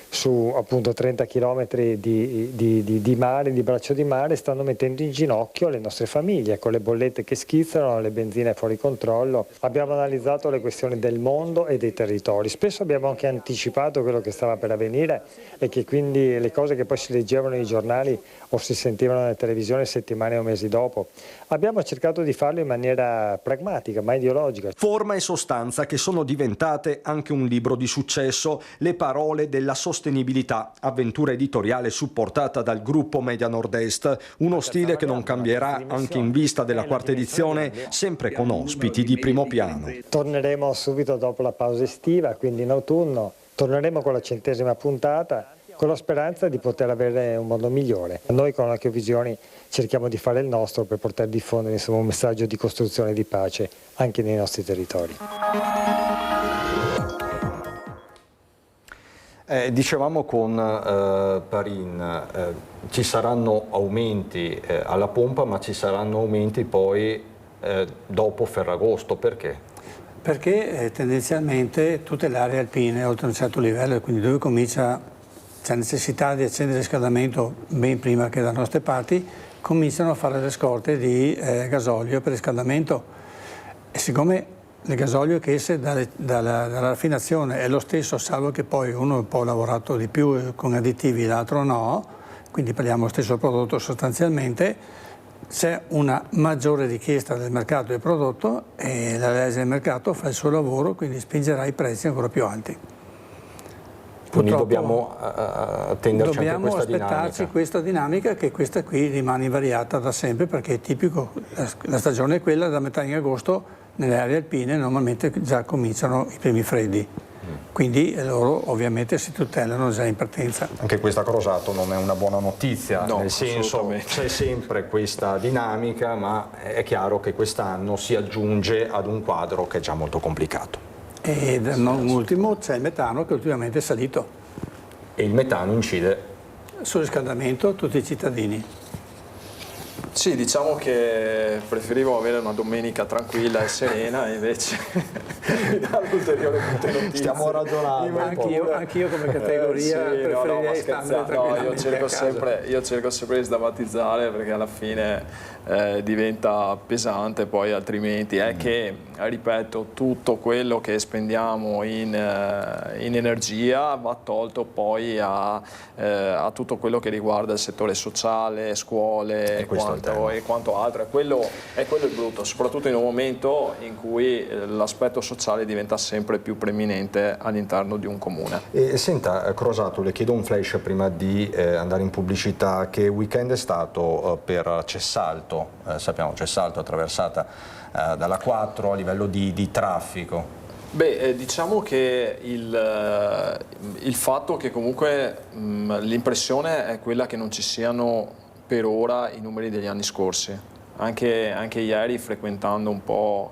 [SPEAKER 20] su appunto 30 km di mare, di braccio di mare, stanno mettendo in ginocchio le nostre famiglie, con le bollette che schizzano, le benzine fuori controllo. Abbiamo analizzato le questioni del mondo e dei territori, spesso abbiamo anche anticipato quello che stava per avvenire, e che quindi le cose che poi si leggevano nei giornali o si sentivano nella televisione settimane o mesi dopo. Abbiamo cercato di farlo in maniera pragmatica, ma ideologica.
[SPEAKER 21] Forma e sostanza che sono diventate anche un libro di successo, le parole della sostenibilità, avventura editoriale supportata dal gruppo Media Nord-Est, uno stile che non cambierà anche in vista della quarta edizione, sempre con ospiti di primo piano.
[SPEAKER 20] Torneremo subito dopo la pausa estiva, quindi in autunno, torneremo con la 100ª puntata, con la speranza di poter avere un mondo migliore. Noi con Ecovisioni cerchiamo di fare il nostro per poter diffondere insomma, un messaggio di costruzione di pace anche nei nostri territori.
[SPEAKER 1] Dicevamo con Parin, ci saranno aumenti alla pompa, ma ci saranno aumenti poi dopo Ferragosto. Perché?
[SPEAKER 18] Perché tendenzialmente tutte le aree alpine, oltre a un certo livello, quindi dove c'è necessità di accendere il riscaldamento ben prima che dalle nostre parti, cominciano a fare le scorte di gasolio per riscaldamento. E siccome il gasolio che esce dalla raffinazione è lo stesso, salvo che poi uno un po' lavorato di più con additivi, l'altro no, quindi parliamo lo stesso prodotto sostanzialmente, c'è una maggiore richiesta del mercato del prodotto e la legge del mercato fa il suo lavoro, quindi spingerà i prezzi ancora più alti.
[SPEAKER 1] Quindi dobbiamo attenderci anche questa dinamica.
[SPEAKER 18] Dobbiamo aspettarci questa dinamica, che questa qui rimane invariata da sempre, perché è tipico, la stagione è quella, da metà in agosto nelle aree alpine normalmente già cominciano i primi freddi. Quindi loro ovviamente si tutelano già in partenza.
[SPEAKER 1] Anche questa Crosato non è una buona notizia,
[SPEAKER 19] no,
[SPEAKER 1] nel senso c'è sempre questa dinamica, ma è chiaro che quest'anno si aggiunge ad un quadro che è già molto complicato.
[SPEAKER 18] E non ultimo c'è il metano che ultimamente è salito.
[SPEAKER 1] E il metano incide?
[SPEAKER 18] Sul riscaldamento tutti i cittadini.
[SPEAKER 19] Sì, diciamo che preferivo avere una domenica tranquilla e serena, invece mi dà ulteriore notizie.
[SPEAKER 21] Stiamo ragionando.
[SPEAKER 18] Anch'io come categoria preferirei stare tranquillamente
[SPEAKER 19] io cerco sempre di sdrammatizzare, perché alla fine diventa pesante poi, altrimenti è che, ripeto, tutto quello che spendiamo in energia va tolto poi a tutto quello che riguarda il settore sociale, scuole e quanto altro. Quello è il brutto, soprattutto in un momento in cui l'aspetto sociale diventa sempre più preminente all'interno di un comune.
[SPEAKER 21] Senta, Crosato, le chiedo un flash prima di andare in pubblicità. Che weekend è stato per Cessalto? Sappiamo Cessalto attraversata dalla 4 a livello di traffico.
[SPEAKER 19] Beh, diciamo che il fatto che comunque l'impressione è quella che non ci siano per ora i numeri degli anni scorsi. Anche ieri, frequentando un po'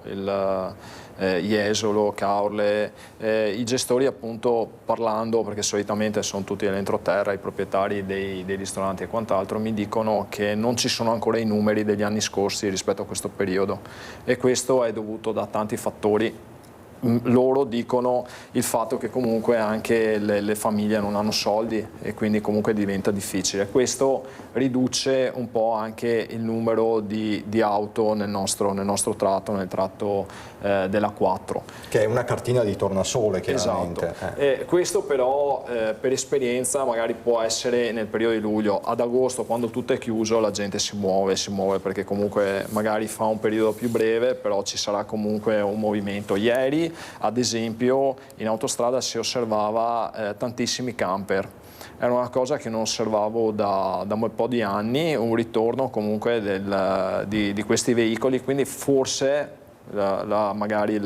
[SPEAKER 19] Jesolo, Caorle, i gestori, appunto, parlando, perché solitamente sono tutti dell'entroterra, i proprietari dei ristoranti e quant'altro, mi dicono che non ci sono ancora i numeri degli anni scorsi rispetto a questo periodo, e questo è dovuto da tanti fattori. Loro dicono il fatto che comunque anche le famiglie non hanno soldi e quindi comunque diventa difficile. Questo riduce un po' anche il numero di auto nel nostro tratto, nel tratto della 4.
[SPEAKER 21] Che è una cartina di tornasole, chiaramente.
[SPEAKER 19] Esatto. Questo però per esperienza magari può essere nel periodo di luglio. Ad agosto, quando tutto è chiuso, la gente si muove perché comunque magari fa un periodo più breve, però ci sarà comunque un movimento. Ieri, ad esempio, in autostrada si osservava tantissimi camper. Era una cosa che non osservavo da un bel po' di anni, un ritorno comunque di questi veicoli, quindi forse magari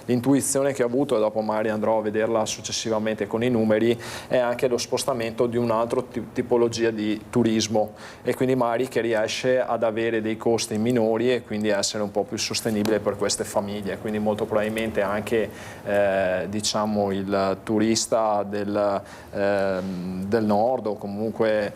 [SPEAKER 19] l'intuizione che ho avuto, e dopo magari andrò a vederla successivamente con i numeri, è anche lo spostamento di un'altra tipologia di turismo, e quindi magari che riesce ad avere dei costi minori e quindi essere un po' più sostenibile per queste famiglie. Quindi molto probabilmente anche diciamo il turista del nord, o comunque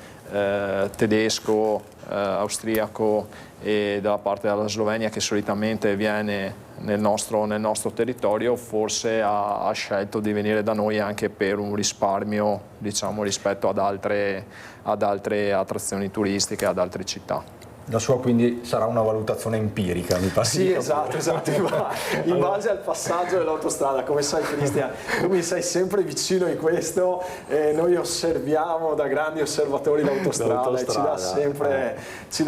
[SPEAKER 19] tedesco, austriaco, e dalla parte della Slovenia, che solitamente viene nel nostro territorio, forse ha scelto di venire da noi anche per un risparmio, diciamo, rispetto ad altre attrazioni turistiche, ad altre città.
[SPEAKER 21] La sua quindi sarà una valutazione empirica, mi pare.
[SPEAKER 19] Sì, esatto, in base al passaggio dell'autostrada. Come sai, Cristian, tu mi sei sempre vicino in questo, e noi osserviamo da grandi osservatori l'autostrada, e ci dà sempre...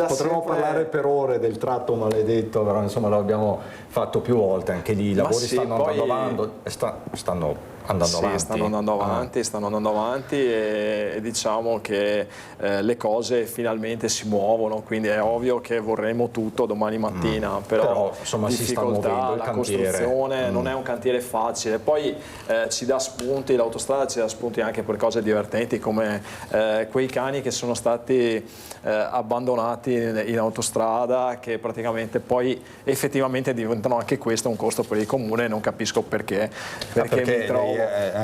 [SPEAKER 21] Potremmo parlare per ore del tratto maledetto, però insomma lo abbiamo fatto più volte, anche lì i lavori stanno andando avanti
[SPEAKER 19] e diciamo che le cose finalmente si muovono, quindi è ovvio che vorremmo tutto domani mattina, però
[SPEAKER 21] insomma
[SPEAKER 19] difficoltà,
[SPEAKER 21] si sta muovendo,
[SPEAKER 19] la costruzione non è un cantiere facile. Poi ci dà spunti, l'autostrada ci dà spunti anche per cose divertenti, come quei cani che sono stati abbandonati in autostrada, che praticamente poi effettivamente diventano anche questo un costo per il comune. Non capisco perché mi trovo...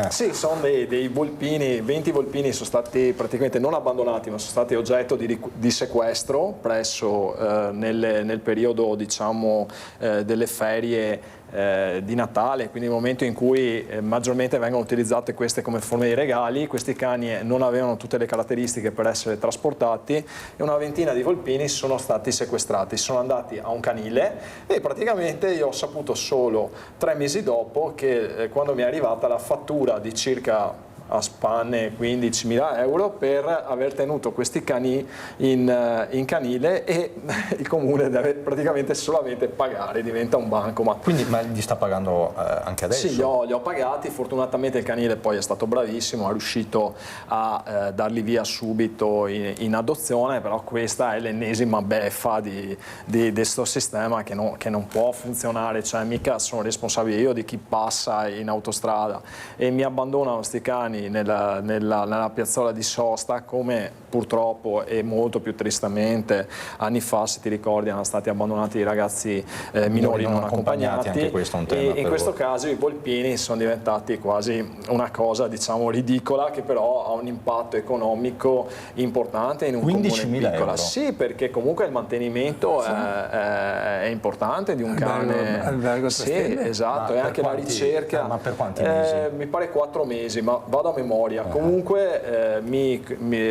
[SPEAKER 19] Sì, sono dei volpini, 20 volpini sono stati praticamente non abbandonati, ma sono stati oggetto di sequestro presso nel periodo, diciamo, delle ferie di Natale, quindi il momento in cui maggiormente vengono utilizzate queste come forme di regali. Questi cani non avevano tutte le caratteristiche per essere trasportati, e una ventina di volpini sono stati sequestrati, sono andati a un canile, e praticamente io ho saputo solo 3 mesi dopo che quando mi è arrivata la fattura di circa a spanne 15.000 euro per aver tenuto questi cani in canile, e il comune deve praticamente solamente pagare, diventa un bancomat.
[SPEAKER 21] Quindi ma gli sta pagando anche adesso?
[SPEAKER 19] Sì, li ho pagati, fortunatamente il canile poi è stato bravissimo, è riuscito a darli via subito in adozione, però questa è l'ennesima beffa di questo sistema che non può funzionare, cioè mica sono responsabile io di chi passa in autostrada e mi abbandonano questi cani animali nella piazzola di sosta, come purtroppo e molto più tristemente anni fa, se ti ricordi, erano stati abbandonati i ragazzi minori non accompagnati.
[SPEAKER 1] Anche questo è un tema.
[SPEAKER 19] E in questo caso i volpini sono diventati quasi una cosa, diciamo, ridicola, che però ha un impatto economico importante in un comune piccolo. Sì, perché comunque il mantenimento è importante di un cane.
[SPEAKER 18] Albergo
[SPEAKER 19] sì, esatto, e anche la ricerca.
[SPEAKER 1] Ma per quanti mesi?
[SPEAKER 19] Mi pare 4 mesi, ma vado a memoria. Comunque mi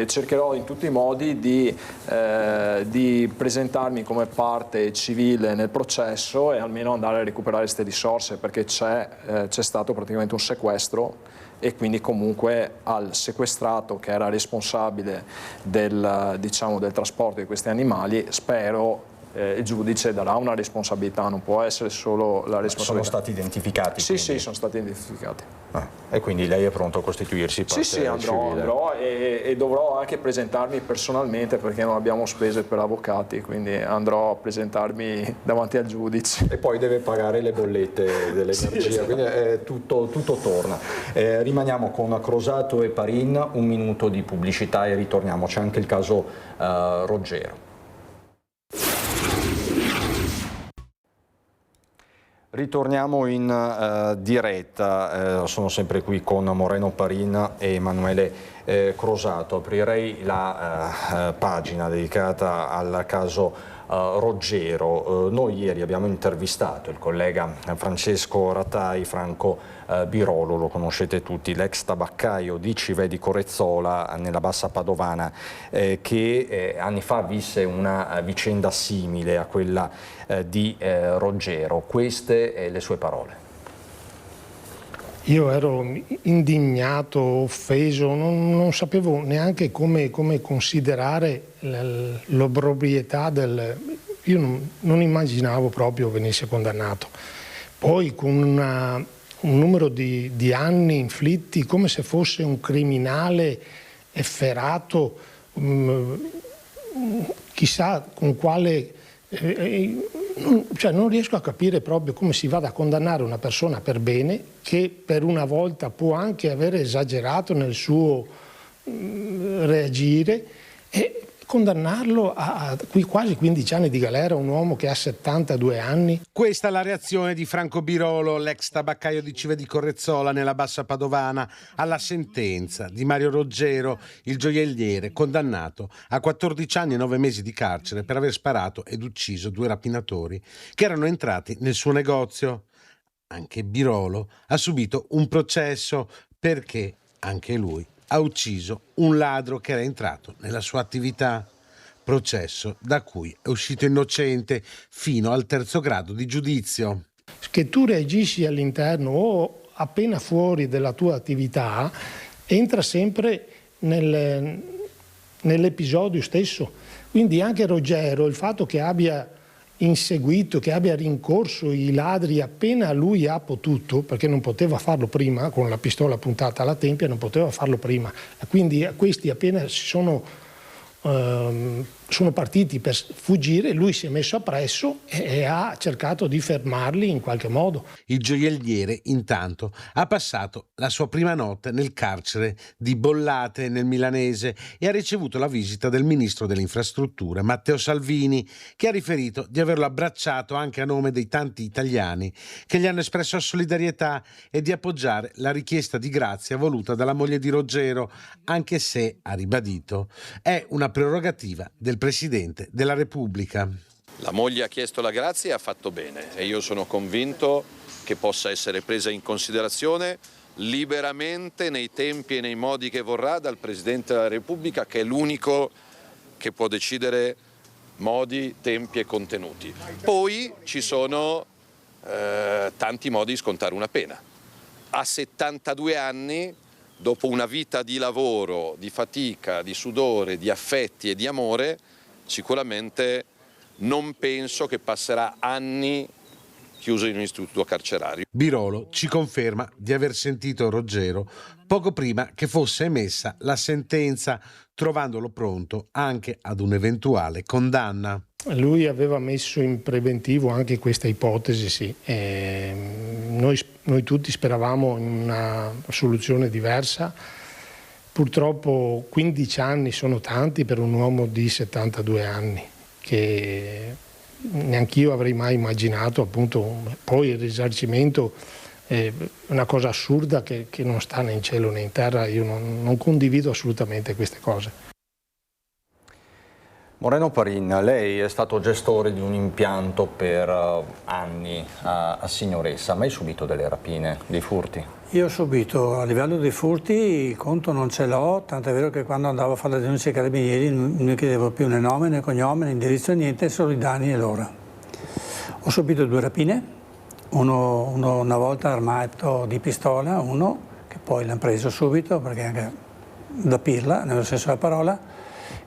[SPEAKER 19] cercherò in tutti i modi di presentarmi come parte civile nel processo e almeno andare a recuperare queste risorse, perché c'è stato praticamente un sequestro, e quindi comunque al sequestrato, che era responsabile del trasporto di questi animali, spero il giudice darà una responsabilità, non può essere solo la responsabilità.
[SPEAKER 1] Sono stati identificati?
[SPEAKER 19] Sì, sì, sono stati identificati.
[SPEAKER 1] E quindi lei è pronto a costituirsi parte
[SPEAKER 19] Sì, andrò e dovrò anche presentarmi personalmente, perché non abbiamo spese per avvocati, quindi andrò a presentarmi davanti al giudice.
[SPEAKER 1] E poi deve pagare le bollette dell'energia, sì, quindi tutto torna. Rimaniamo con Crosato e Parin, un minuto di pubblicità e ritorniamo. C'è anche il caso Roggero. Ritorniamo in diretta, sono sempre qui con Moreno Parin e Emanuele Crosato. Aprirei la pagina dedicata al caso Roggero. Noi ieri abbiamo intervistato il collega Francesco Ratai, Franco Birolo, lo conoscete tutti, l'ex tabaccaio di Civè di Corezzola nella Bassa Padovana, che anni fa visse una vicenda simile a quella di Roggero. Queste le sue parole.
[SPEAKER 3] Io ero indignato, offeso, non sapevo neanche come considerare l'obrobrietà Io non immaginavo proprio venisse condannato. Poi con un numero di anni inflitti, come se fosse un criminale efferato, chissà con quale... non riesco a capire proprio come si vada a condannare una persona per bene, che per una volta può anche aver esagerato nel suo reagire, e condannarlo a quasi 15 anni di galera, un uomo che ha 72 anni.
[SPEAKER 22] Questa è la reazione di Franco Birolo, l'ex tabaccaio di Civè di Corezzola nella Bassa Padovana, alla sentenza di Mario Roggero, il gioielliere, condannato a 14 anni e 9 mesi di carcere per aver sparato ed ucciso 2 rapinatori che erano entrati nel suo negozio. Anche Birolo ha subito un processo perché anche lui ha ucciso un ladro che era entrato nella sua attività. Processo da cui è uscito innocente fino al 3° grado di giudizio.
[SPEAKER 3] Che tu reagisci all'interno o appena fuori della tua attività entra sempre nell'episodio stesso. Quindi anche Roggero, il fatto che abbia inseguito, che abbia rincorso i ladri appena lui ha potuto, perché non poteva farlo prima, con la pistola puntata alla tempia non poteva farlo prima, quindi questi appena sono partiti per fuggire, lui si è messo appresso e ha cercato di fermarli in qualche modo.
[SPEAKER 22] Il gioielliere intanto ha passato la sua prima notte nel carcere di Bollate nel Milanese e ha ricevuto la visita del ministro delle infrastrutture Matteo Salvini, che ha riferito di averlo abbracciato anche a nome dei tanti italiani che gli hanno espresso solidarietà e di appoggiare la richiesta di grazia voluta dalla moglie di Roggero, anche se, ha ribadito, è una prerogativa del Presidente della Repubblica.
[SPEAKER 23] La moglie ha chiesto la grazia e ha fatto bene, e io sono convinto che possa essere presa in considerazione liberamente nei tempi e nei modi che vorrà dal Presidente della Repubblica, che è l'unico che può decidere modi, tempi e contenuti. Poi ci sono tanti modi di scontare una pena. A 72 anni, dopo una vita di lavoro, di fatica, di sudore, di affetti e di amore, sicuramente non penso che passerà anni chiuso in un istituto carcerario.
[SPEAKER 22] Birolo ci conferma di aver sentito Roggero poco prima che fosse emessa la sentenza, trovandolo pronto anche ad un'eventuale condanna.
[SPEAKER 3] Lui aveva messo in preventivo anche questa ipotesi, sì. Noi tutti speravamo in una soluzione diversa, Purtroppo 15 anni sono tanti per un uomo di 72 anni, che neanch'io avrei mai immaginato, appunto. Poi il risarcimento è una cosa assurda che non sta né in cielo né in terra. Io non condivido assolutamente queste cose.
[SPEAKER 1] Moreno Parin, lei è stato gestore di un impianto per anni a Signoressa, mai subito delle rapine, dei furti?
[SPEAKER 18] Io ho subito, a livello dei furti, il conto non ce l'ho, tant'è vero che quando andavo a fare la denuncia ai carabinieri non mi chiedevo più né nome né cognome né indirizzo, niente, solo i danni e l'ora. Ho subito 2 rapine, uno una volta armato di pistola, uno che poi l'hanno preso subito perché anche da pirla, nello senso della parola,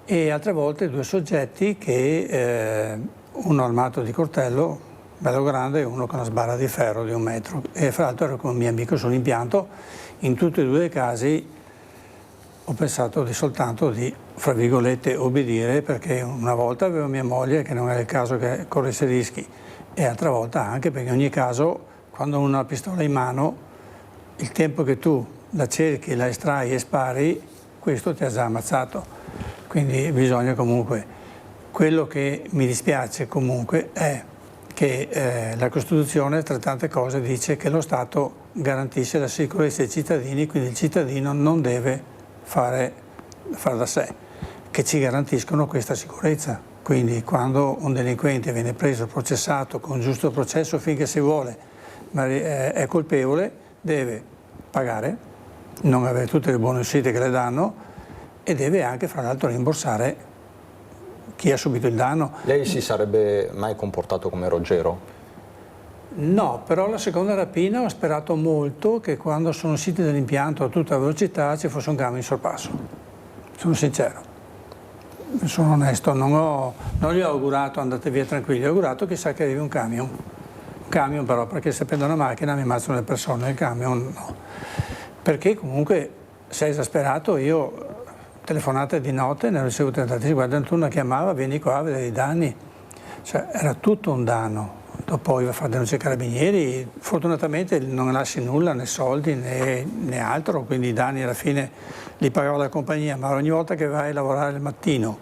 [SPEAKER 18] e altre volte 2 soggetti che uno armato di coltello bello grande e uno con una sbarra di ferro di 1 metro, e fra l'altro ero con un mio amico sull'impianto. In tutti e 2 i casi ho pensato soltanto di, fra virgolette, obbedire, perché una volta avevo mia moglie che non era il caso che corresse rischi, e altra volta anche perché in ogni caso quando uno ha una pistola in mano il tempo che tu la cerchi, la estrai e spari, questo ti ha già ammazzato. Quindi bisogna comunque, quello che mi dispiace comunque è che la Costituzione tra tante cose dice che lo Stato garantisce la sicurezza dei cittadini, quindi il cittadino non deve fare da sé, che ci garantiscono questa sicurezza. Quindi quando un delinquente viene preso, processato con giusto processo finché si vuole, ma è colpevole, deve pagare, non avere tutte le buone uscite che le danno, e deve anche fra l'altro rimborsare chi ha subito il danno.
[SPEAKER 1] Lei si sarebbe mai comportato come Ruggero?
[SPEAKER 18] No, però la seconda rapina ho sperato molto che quando sono usciti dall'impianto a tutta velocità ci fosse un camion in sorpasso. Sono sincero, sono onesto, non gli ho augurato andate via tranquilli, gli ho augurato chissà che arrivi un camion. Un camion però, perché se prendo una macchina mi ammazzano le persone, il camion no. Perché comunque sei esasperato, io telefonate di notte, ne ho ricevuto tantissime, guarda tu una chiamava, vieni qua a vedere i danni, cioè era tutto un danno. Dopo iva a fare denuncia ai carabinieri, fortunatamente non lasci nulla, né soldi né altro, quindi i danni alla fine li pagava la compagnia, ma ogni volta che vai a lavorare al mattino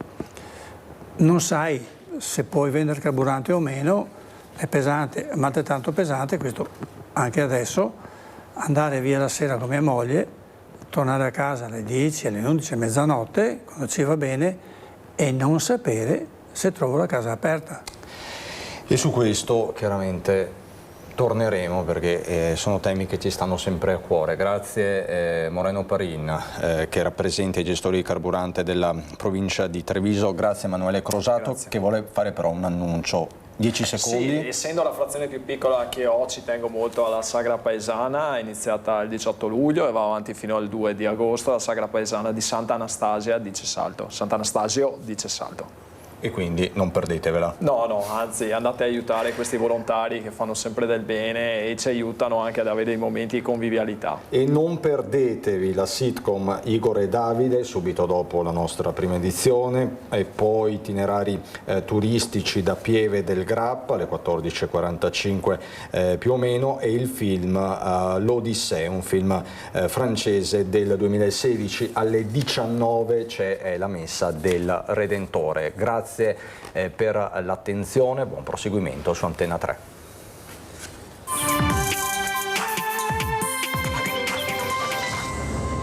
[SPEAKER 18] non sai se puoi vendere carburante o meno, è pesante, ma altrettanto pesante, questo anche adesso, andare via la sera con mia moglie, tornare a casa alle 10, alle 11, mezzanotte, quando ci va bene, e non sapere se trovo la casa aperta.
[SPEAKER 1] E su questo chiaramente torneremo, perché sono temi che ci stanno sempre a cuore. Grazie Moreno Parin, che rappresenta i gestori di carburante della provincia di Treviso. Grazie Emanuele Crosato, che vuole fare però un annuncio. 10 secondi.
[SPEAKER 19] Sì, essendo la frazione più piccola che ho, ci tengo molto alla Sagra Paesana, è iniziata il 18 luglio e va avanti fino al 2 di agosto, la Sagra Paesana di Sant'Anastasia di Cesalto, Sant'Anastasio di Cesalto.
[SPEAKER 1] E quindi non perdetevela.
[SPEAKER 19] No, anzi andate a aiutare questi volontari che fanno sempre del bene e ci aiutano anche ad avere dei momenti di convivialità.
[SPEAKER 1] E non perdetevi la sitcom Igor e Davide subito dopo la nostra prima edizione, e poi itinerari turistici da Pieve del Grappa alle 14:45 più o meno, e il film L'Odissea, un film francese del 2016, alle 19 c'è la messa del Redentore. Grazie per l'attenzione, buon proseguimento su Antenna 3.